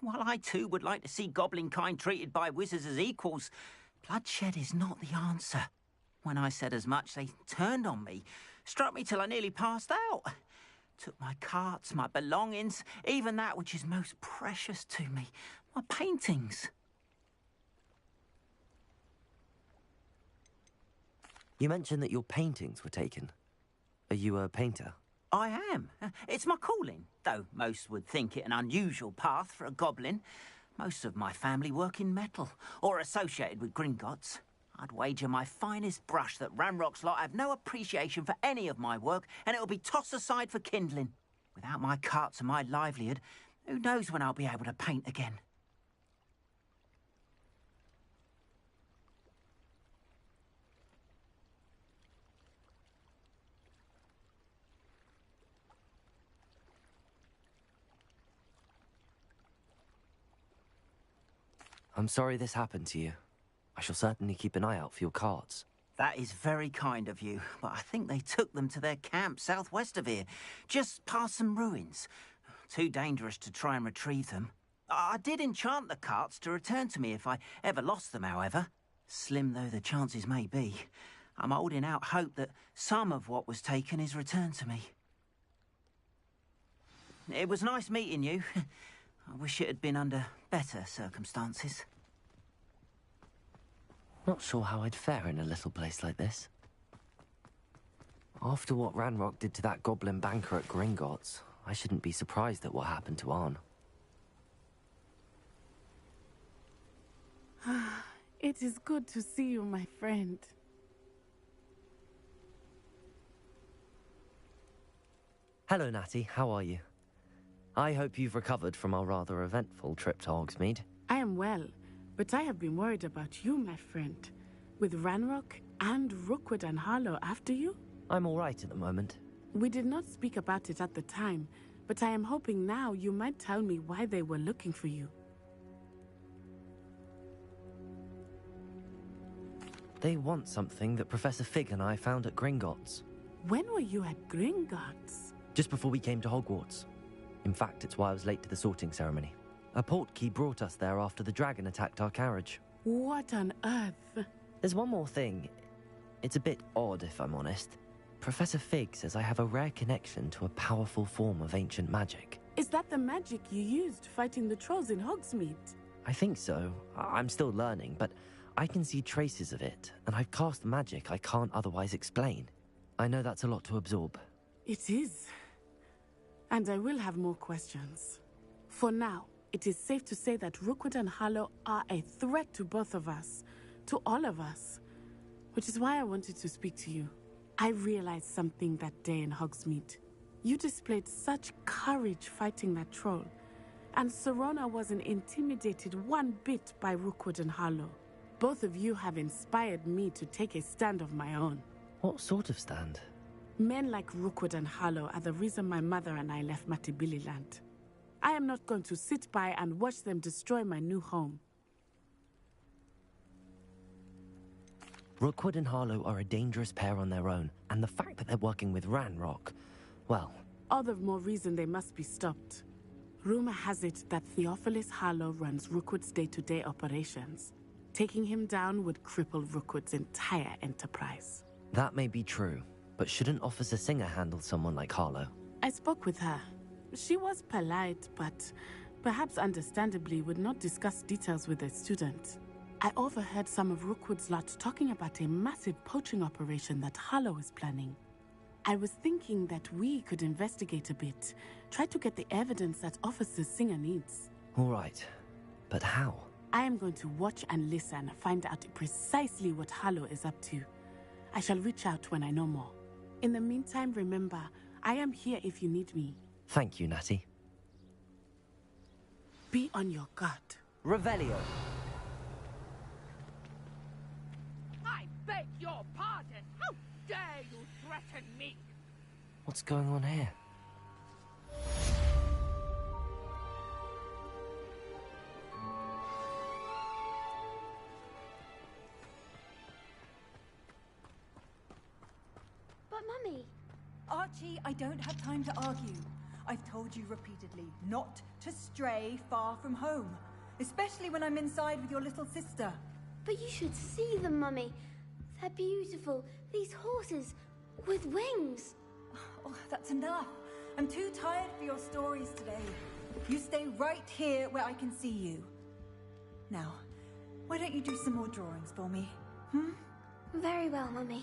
While I too would like to see goblin kind treated by wizards as equals, bloodshed is not the answer. When I said as much, they turned on me, struck me till I nearly passed out. Took my carts, my belongings, even that which is most precious to me, my paintings. You mentioned that your paintings were taken. Are you a painter? I am. It's my calling, though most would think it an unusual path for a goblin. Most of my family work in metal, or associated with Gringotts. I'd wager my finest brush that Ranrock's lot have no appreciation for any of my work, and it'll be tossed aside for kindling. Without my carts and my livelihood, who knows when I'll be able to paint again? I'm sorry this happened to you. I shall certainly keep an eye out for your cards. That is very kind of you, but I think they took them to their camp southwest of here, just past some ruins. Too dangerous to try and retrieve them. I did enchant the carts to return to me if I ever lost them, however. Slim though the chances may be, I'm holding out hope that some of what was taken is returned to me. It was nice meeting you. I wish it had been under better circumstances. Not sure how I'd fare in a little place like this. After what Ranrock did to that goblin banker at Gringotts, I shouldn't be surprised at what happened to Arn. It is good to see you, my friend. Hello, Natty. How are you? I hope you've recovered from our rather eventful trip to Hogsmeade. I am well, but I have been worried about you, my friend. With Ranrock and Rookwood and Harlow after you? I'm all right at the moment. We did not speak about it at the time, but I am hoping now you might tell me why they were looking for you. They want something that Professor Fig and I found at Gringotts. When were you at Gringotts? Just before we came to Hogwarts. In fact, it's why I was late to the sorting ceremony. A portkey brought us there after the dragon attacked our carriage. What on earth? There's one more thing. It's a bit odd, if I'm honest. Professor Fig says I have a rare connection to a powerful form of ancient magic. Is that the magic you used fighting the trolls in Hogsmeade? I think so. I'm still learning, but I can see traces of it, and I've cast magic I can't otherwise explain. I know that's a lot to absorb. It is. And I will have more questions. For now, it is safe to say that Rookwood and Harlow are a threat to both of us. To all of us. Which is why I wanted to speak to you. I realized something that day in Hogsmeade. You displayed such courage fighting that troll. And Serona wasn't intimidated one bit by Rookwood and Harlow. Both of you have inspired me to take a stand of my own. What sort of stand? Men like Rookwood and Harlow are the reason my mother and I left Mattibilliland. I am not going to sit by and watch them destroy my new home. Rookwood and Harlow are a dangerous pair on their own, and the fact that they're working with Ranrock, well... All the more reason they must be stopped. Rumor has it that Theophilus Harlow runs Rookwood's day-to-day operations. Taking him down would cripple Rookwood's entire enterprise. That may be true, but shouldn't Officer Singer handle someone like Harlow? I spoke with her. She was polite, but perhaps understandably would not discuss details with a student. I overheard some of Rookwood's lot talking about a massive poaching operation that Harlow is planning. I was thinking that we could investigate a bit, try to get the evidence that Officer Singer needs. All right, but how? I am going to watch and listen, find out precisely what Harlow is up to. I shall reach out when I know more. In the meantime, remember, I am here if you need me. Thank you, Natty. Be on your guard. Revelio. I beg your pardon. How dare you threaten me? What's going on here? But Mummy... Archie, I don't have time to argue. I've told you repeatedly not to stray far from home. Especially when I'm inside with your little sister. But you should see them, Mummy. They're beautiful. These horses with wings. Oh, that's enough. I'm too tired for your stories today. You stay right here where I can see you. Now, why don't you do some more drawings for me? Hmm? Very well, Mummy.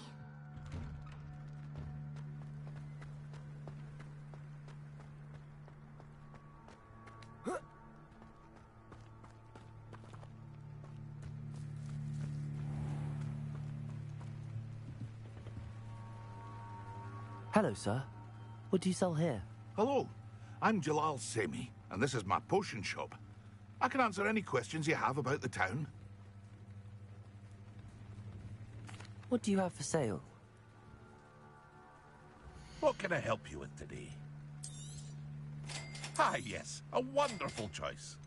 Hello, sir. What do you sell here? Hello, I'm Jalal Semi, and this is my potion shop. I can answer any questions you have about the town. What do you have for sale? What can I help you with today? Ah, yes, a wonderful choice.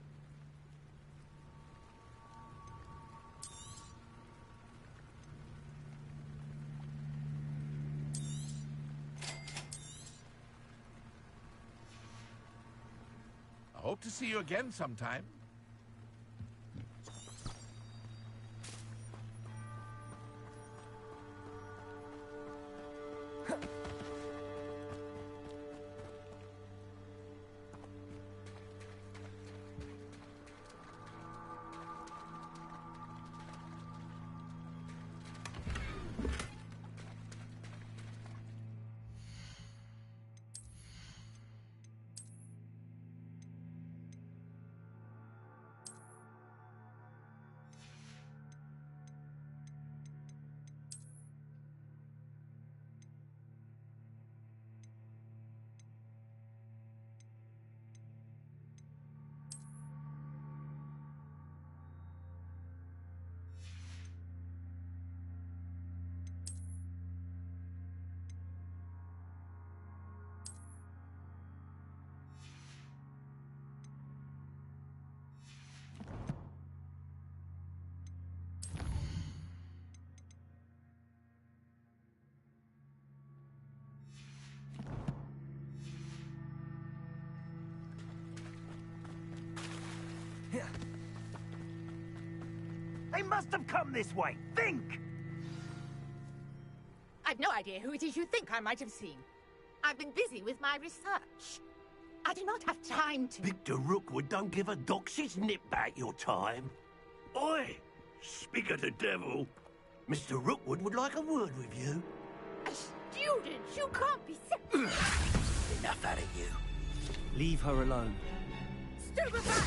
Hope to see you again sometime. They must have come this way. Think! I've no idea who it is you think I might have seen. I've been busy with my research. I do not have time to... Victor Rookwood don't give a doxy's nip back your time. Oi! Speak of the devil. Mr. Rookwood would like a word with you. A student? You can't be serious. Enough out of you. Leave her alone. Stupefy!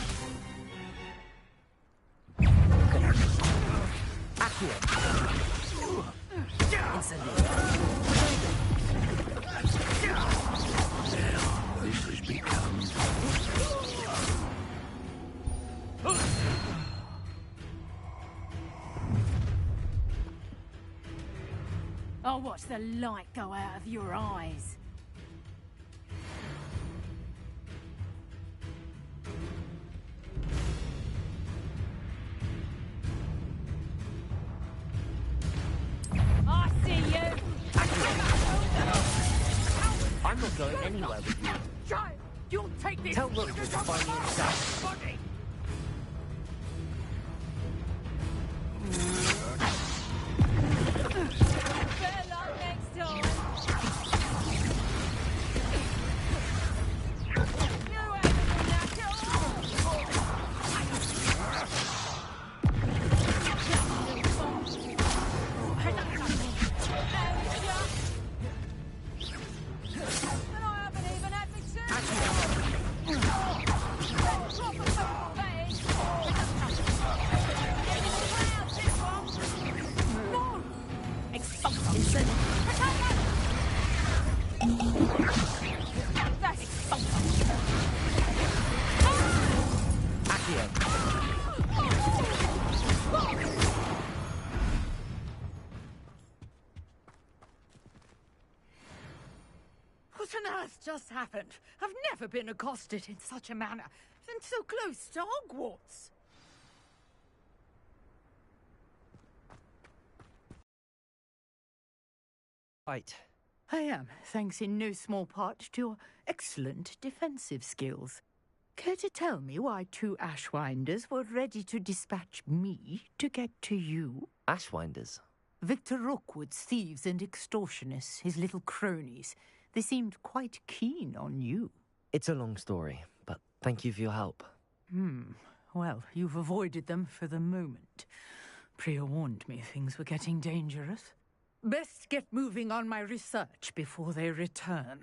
This has become... I'll watch the light go out of your eyes. I see you! I'm not going anywhere with you. Child, you'll take this! Tell Rookwood to find me himself. Body. Better luck next time. You haven't been that And I haven't even had me No! Expulsion! That's expulsion! What on earth just happened? I've never been accosted in such a manner, and so close to Hogwarts. Right. I am, thanks in no small part to your excellent defensive skills. Care to tell me why two Ashwinders were ready to dispatch me to get to you? Ashwinders? Victor Rookwood's thieves and extortionists, his little cronies. They seemed quite keen on you. It's a long story, but thank you for your help. Well, you've avoided them for the moment. Priya warned me things were getting dangerous. Best get moving on my research before they return.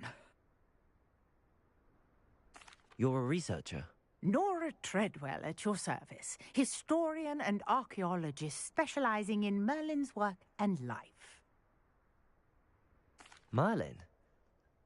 You're a researcher? Nora Treadwell at your service, historian and archaeologist specializing in Merlin's work and life. Merlin?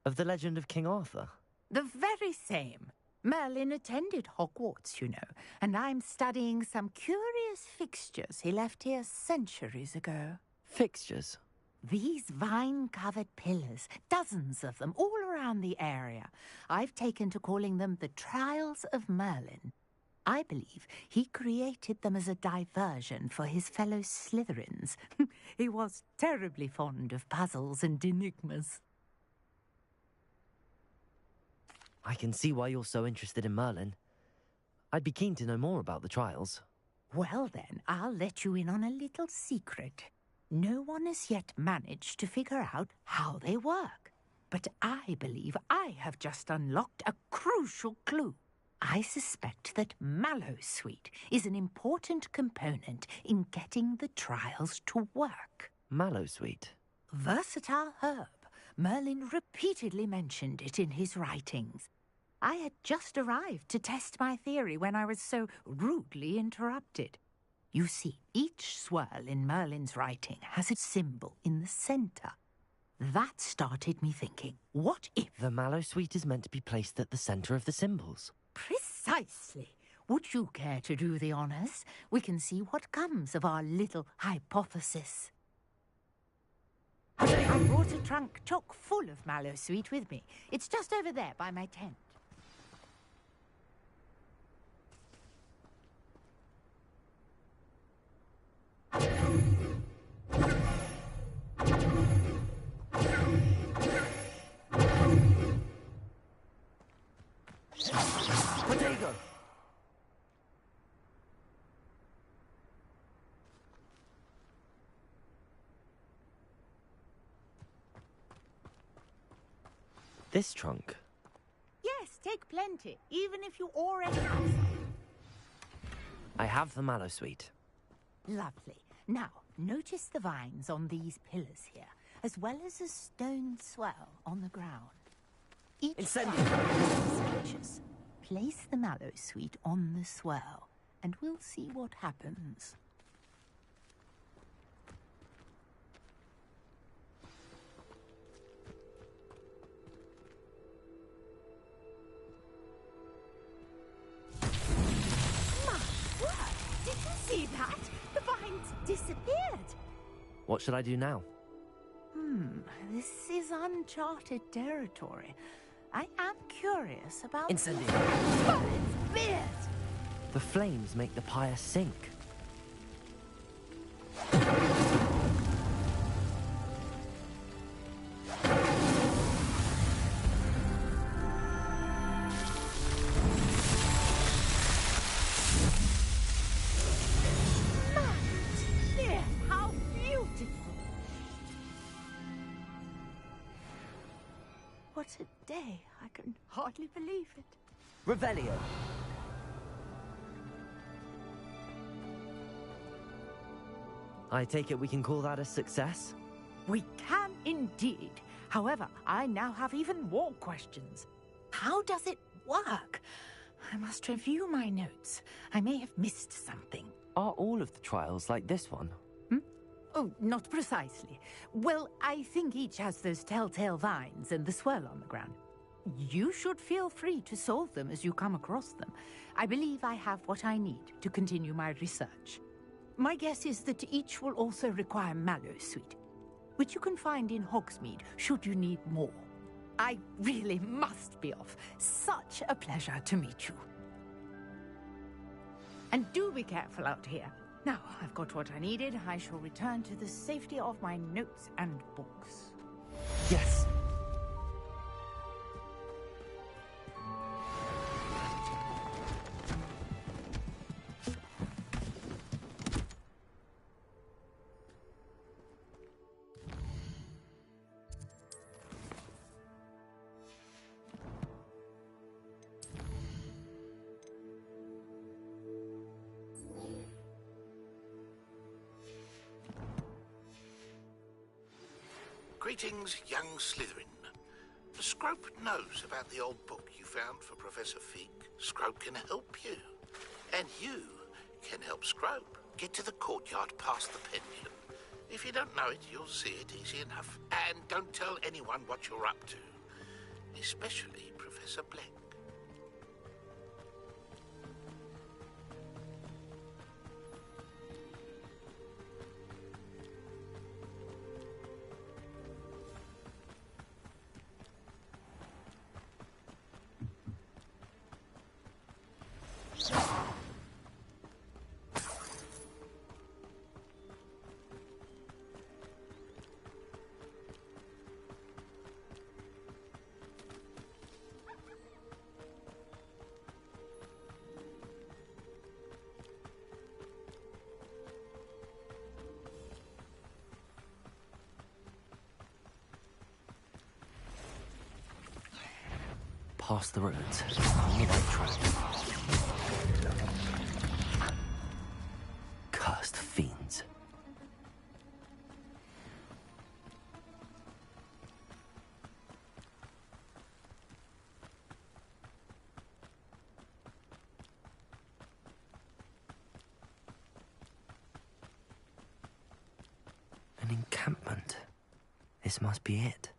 Of the legend of King Arthur? The very same. Merlin attended Hogwarts, you know, and I'm studying some curious fixtures he left here centuries ago. Fixtures? These vine-covered pillars, dozens of them, all around the area. I've taken to calling them the Trials of Merlin. I believe he created them as a diversion for his fellow Slytherins. He was terribly fond of puzzles and enigmas. I can see why you're so interested in Merlin. I'd be keen to know more about the trials. Well then, I'll let you in on a little secret. No one has yet managed to figure out how they work. But I believe I have just unlocked a crucial clue. I suspect that Mallowsweet is an important component in getting the trials to work. Mallowsweet? Versatile herb. Merlin repeatedly mentioned it in his writings. I had just arrived to test my theory when I was so rudely interrupted. You see, each swirl in Merlin's writing has a symbol in the center. That started me thinking, what if... The Mallowsweet is meant to be placed at the center of the symbols. Precisely. Would you care to do the honors? We can see what comes of our little hypothesis. I brought a trunk chock full of Mallowsweet with me. It's just over there by my tent. Potato! This trunk? Yes, take plenty, even if you already have some. I have the Mallowsweet. Lovely. Now, notice the vines on these pillars here, as well as a stone swell on the ground. Each Incendio! Suspicious. Place the Mallowsweet on the swell, and we'll see what happens. Did you see that? The vines disappeared. What should I do now? This is uncharted territory. I am curious about... Incendio! Merlin's beard! The flames make the pyre sink. How beautiful! What a day. I can hardly believe it. Revelio! I take it we can call that a success? We can indeed. However, I now have even more questions. How does it work? I must review my notes. I may have missed something. Are all of the trials like this one? Oh, not precisely. Well, I think each has those telltale vines and the swirl on the ground. You should feel free to solve them as you come across them. I believe I have what I need to continue my research. My guess is that each will also require Mallowsweet, which you can find in Hogsmeade should you need more. I really must be off. Such a pleasure to meet you. And do be careful out here. Now, I've got what I needed. I shall return to the safety of my notes and books. Yes! Greetings, young Slytherin. Scrope knows about the old book you found for Professor Fig. Scrope can help you. And you can help Scrope get to the courtyard past the pension. If you don't know it, you'll see it easy enough. And don't tell anyone what you're up to. Especially Professor Black. past the ruins. On the right track. Cursed fiends. An encampment. This must be it.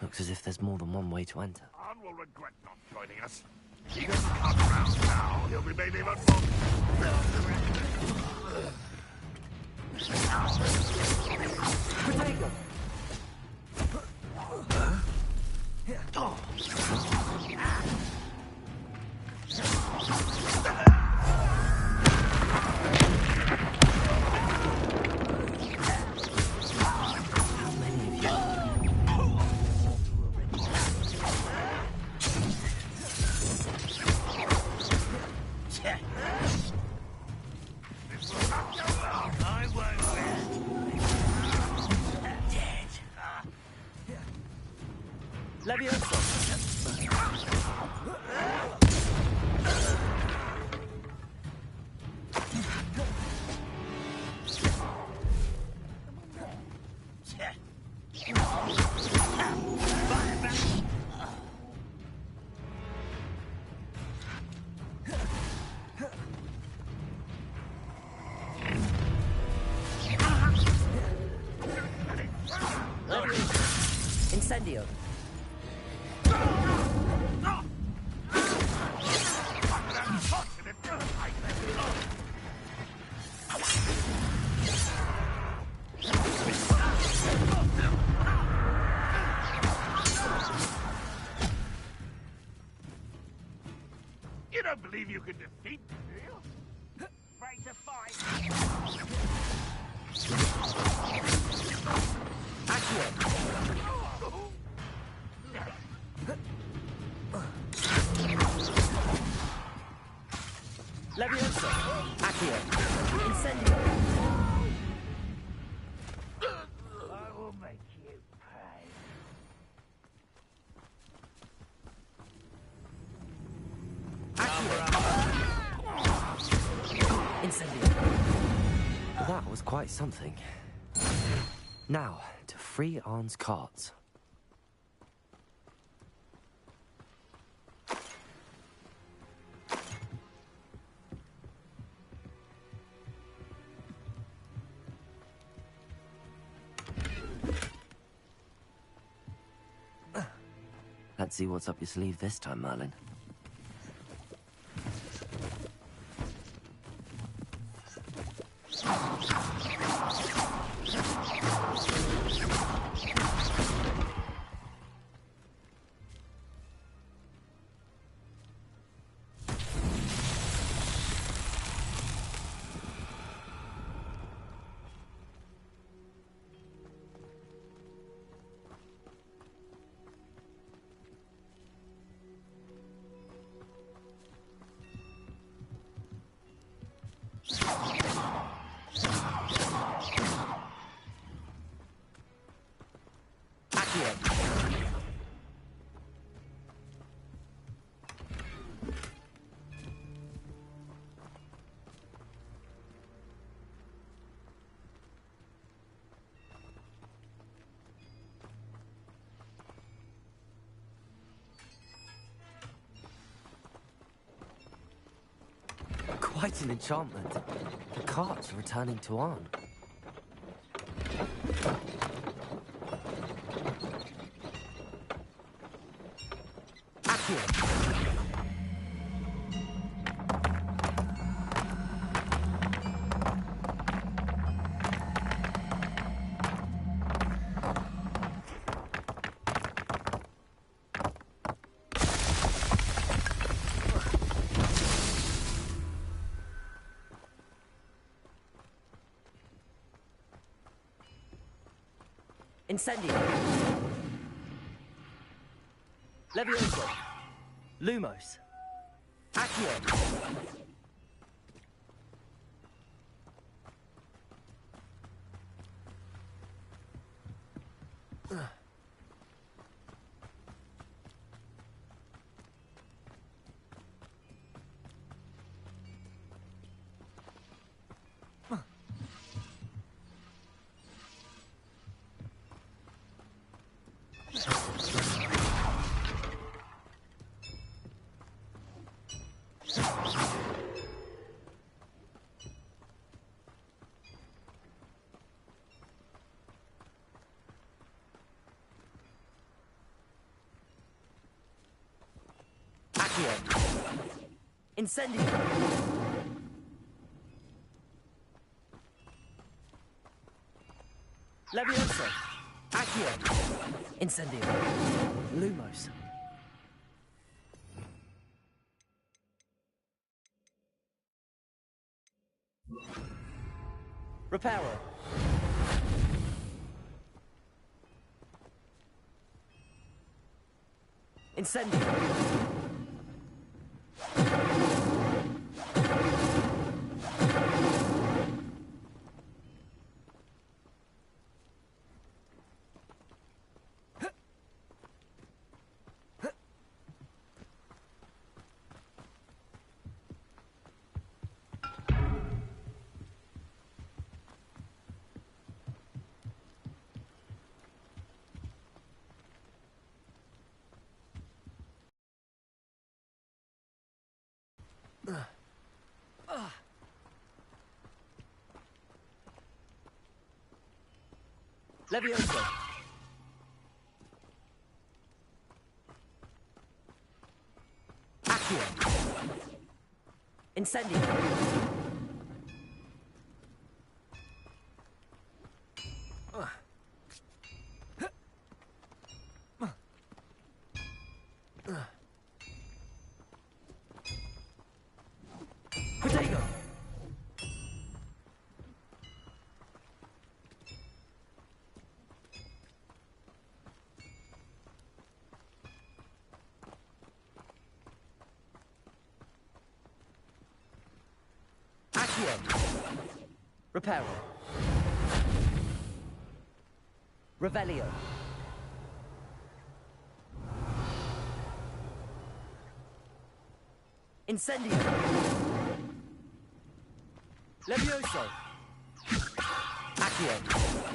Looks as if there's more than one way to enter. Arn will regret not joining us. He doesn't come around now. He'll be made even more. Incendio. You don't believe you can defeat me, do you? Ready to fight? Levioso. Accio. Incendio. I will make you pay. Incendio. That was quite something. Now, to free Arn's carts. Let's see what's up your sleeve this time, Merlin. Quite an enchantment. The carts are returning to Arn. Incendio. Levioso. Lumos. Accio. Accio. Incendio. Levioso. Accio. Incendio. Lumos. Reparo. Incendio. Levioso. Accio. Incendio. Protego. Accio. Reparo. Revelio. Incendio. Levioso. Accio.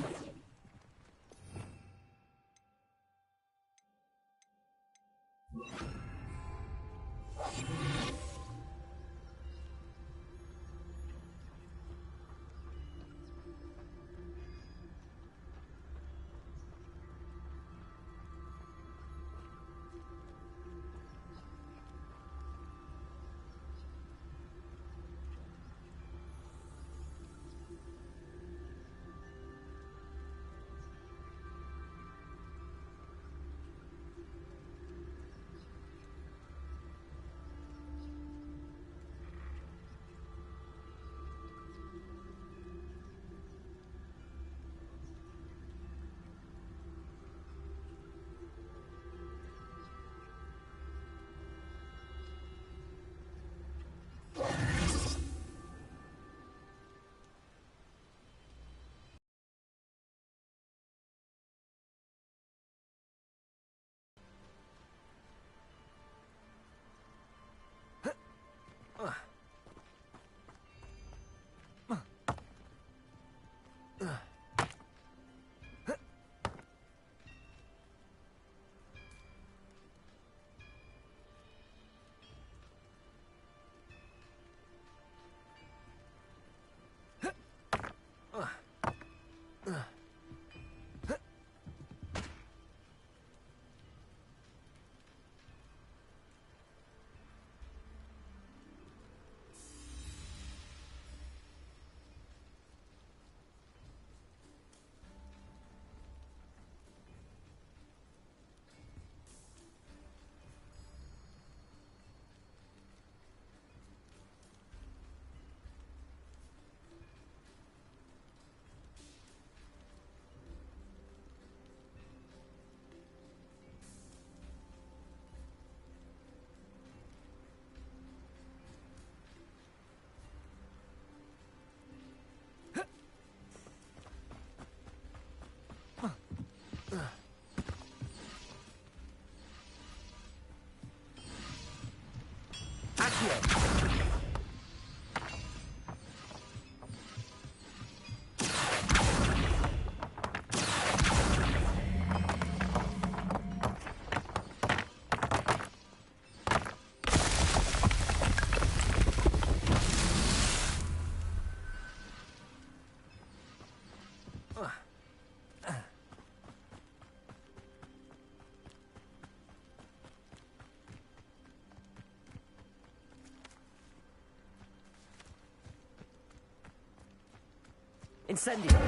Incendio!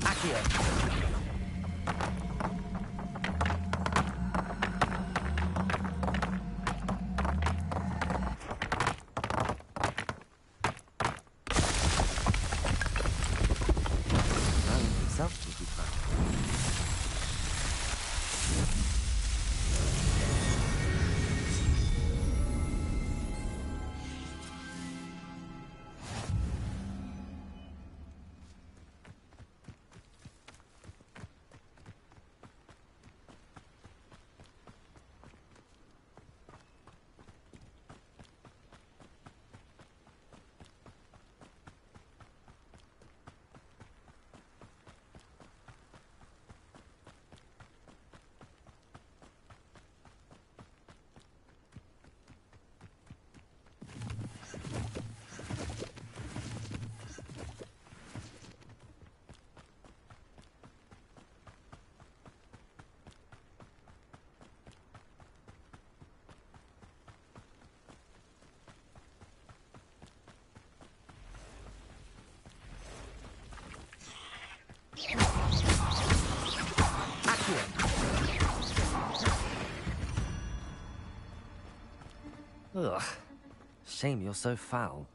Accio! Ugh. Shame you're so foul.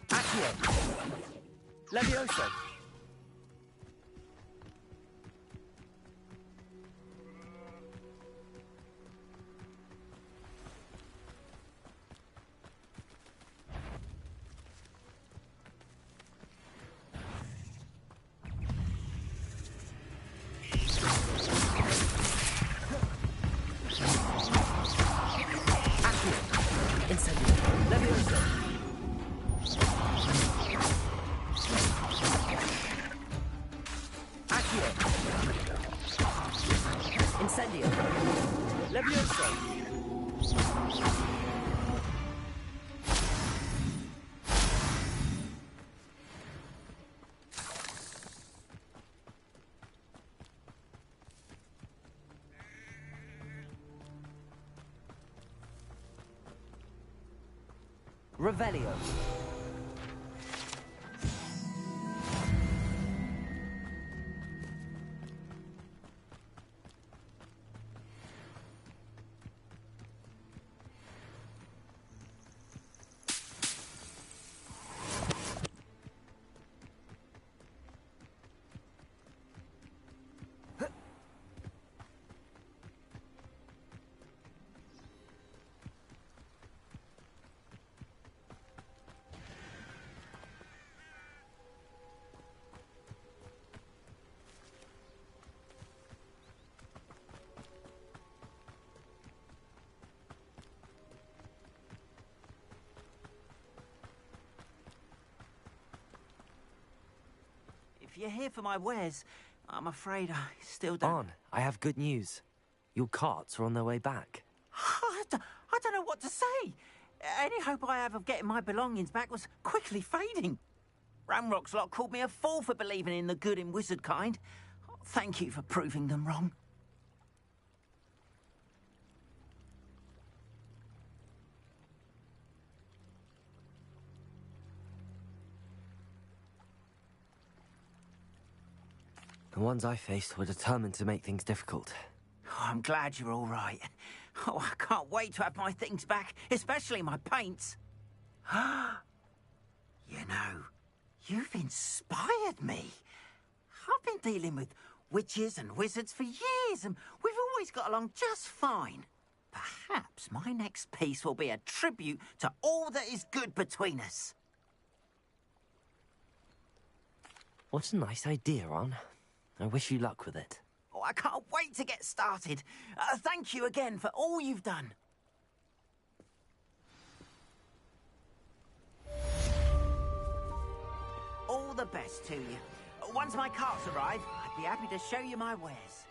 Accio! Levioso! Incendio! Levioso! Revelio! If you're here for my wares, I'm afraid I still don't... On, I have good news. Your carts are on their way back. I don't know what to say. Any hope I have of getting my belongings back was quickly fading. Ramrock's lot called me a fool for believing in the good in wizard kind. Thank you for proving them wrong. The ones I faced were determined to make things difficult. Oh, I'm glad you're all right. Oh, I can't wait to have my things back, especially my paints. You know, you've inspired me. I've been dealing with witches and wizards for years, and we've always got along just fine. Perhaps my next piece will be a tribute to all that is good between us. What a nice idea, Ron. I wish you luck with it. Oh, I can't wait to get started. Thank you again for all you've done. All the best to you. Once my carts arrive, I'd be happy to show you my wares.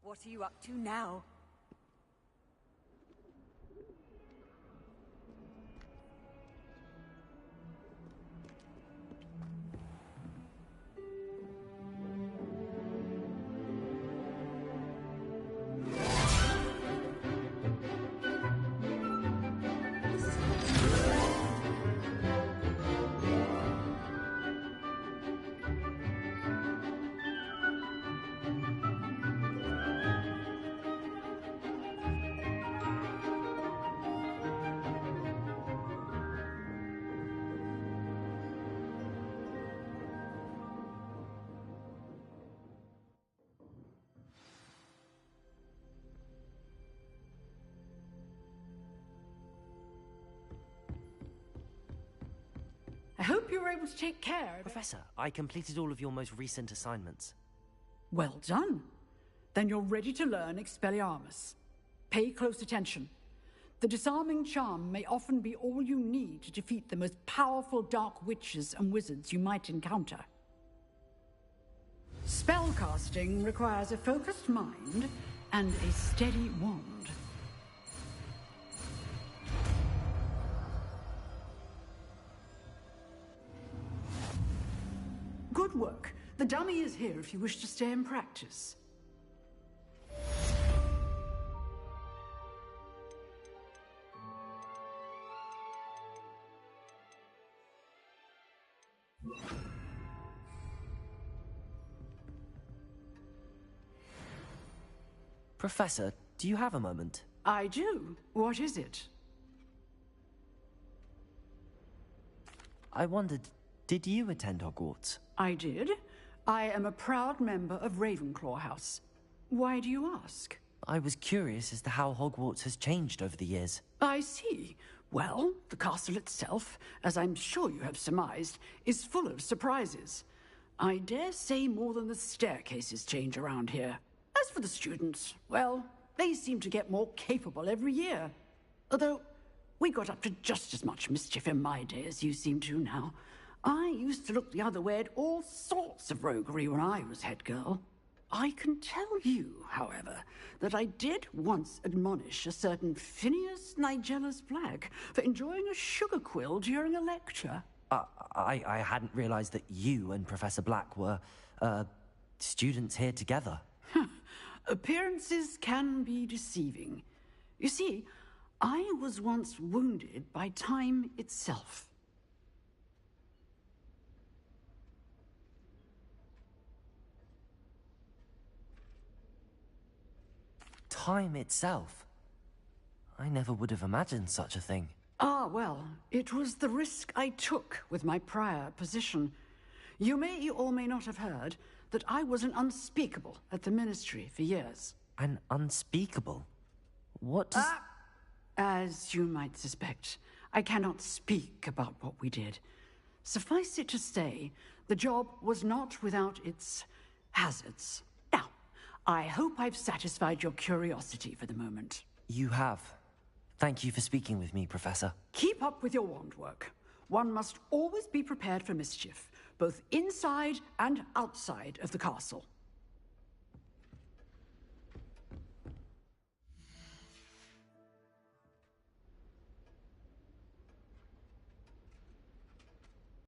What are you up to now? I hope you were able to take care of it. Professor, I completed all of your most recent assignments. Well done. Then you're ready to learn Expelliarmus. Pay close attention. The disarming charm may often be all you need to defeat the most powerful dark witches and wizards you might encounter. Spellcasting requires a focused mind and a steady wand. Good work. The dummy is here if you wish to stay and practice. Professor, do you have a moment? I do. What is it? I wondered, did you attend Hogwarts? I did. I am a proud member of Ravenclaw House. Why do you ask? I was curious as to how Hogwarts has changed over the years. I see. Well, the castle itself, as I'm sure you have surmised, is full of surprises. I dare say more than the staircases change around here. As for the students, well, they seem to get more capable every year. Although, we got up to just as much mischief in my day as you seem to now. I used to look the other way at all sorts of roguery when I was head girl. I can tell you, however, that I did once admonish a certain Phineas Nigellus Black for enjoying a sugar quill during a lecture. I hadn't realized that you and Professor Black were, students here together. Appearances can be deceiving. You see, I was once wounded by time itself. Time itself? I never would have imagined such a thing. Ah, well, it was the risk I took with my prior position. You may or may not have heard that I was an unspeakable at the Ministry for years. An unspeakable? What does... As you might suspect, I cannot speak about what we did. Suffice it to say, the job was not without its hazards. Now, I hope I've satisfied your curiosity for the moment. You have. Thank you for speaking with me, Professor. Keep up with your wand work. One must always be prepared for mischief, both inside and outside of the castle.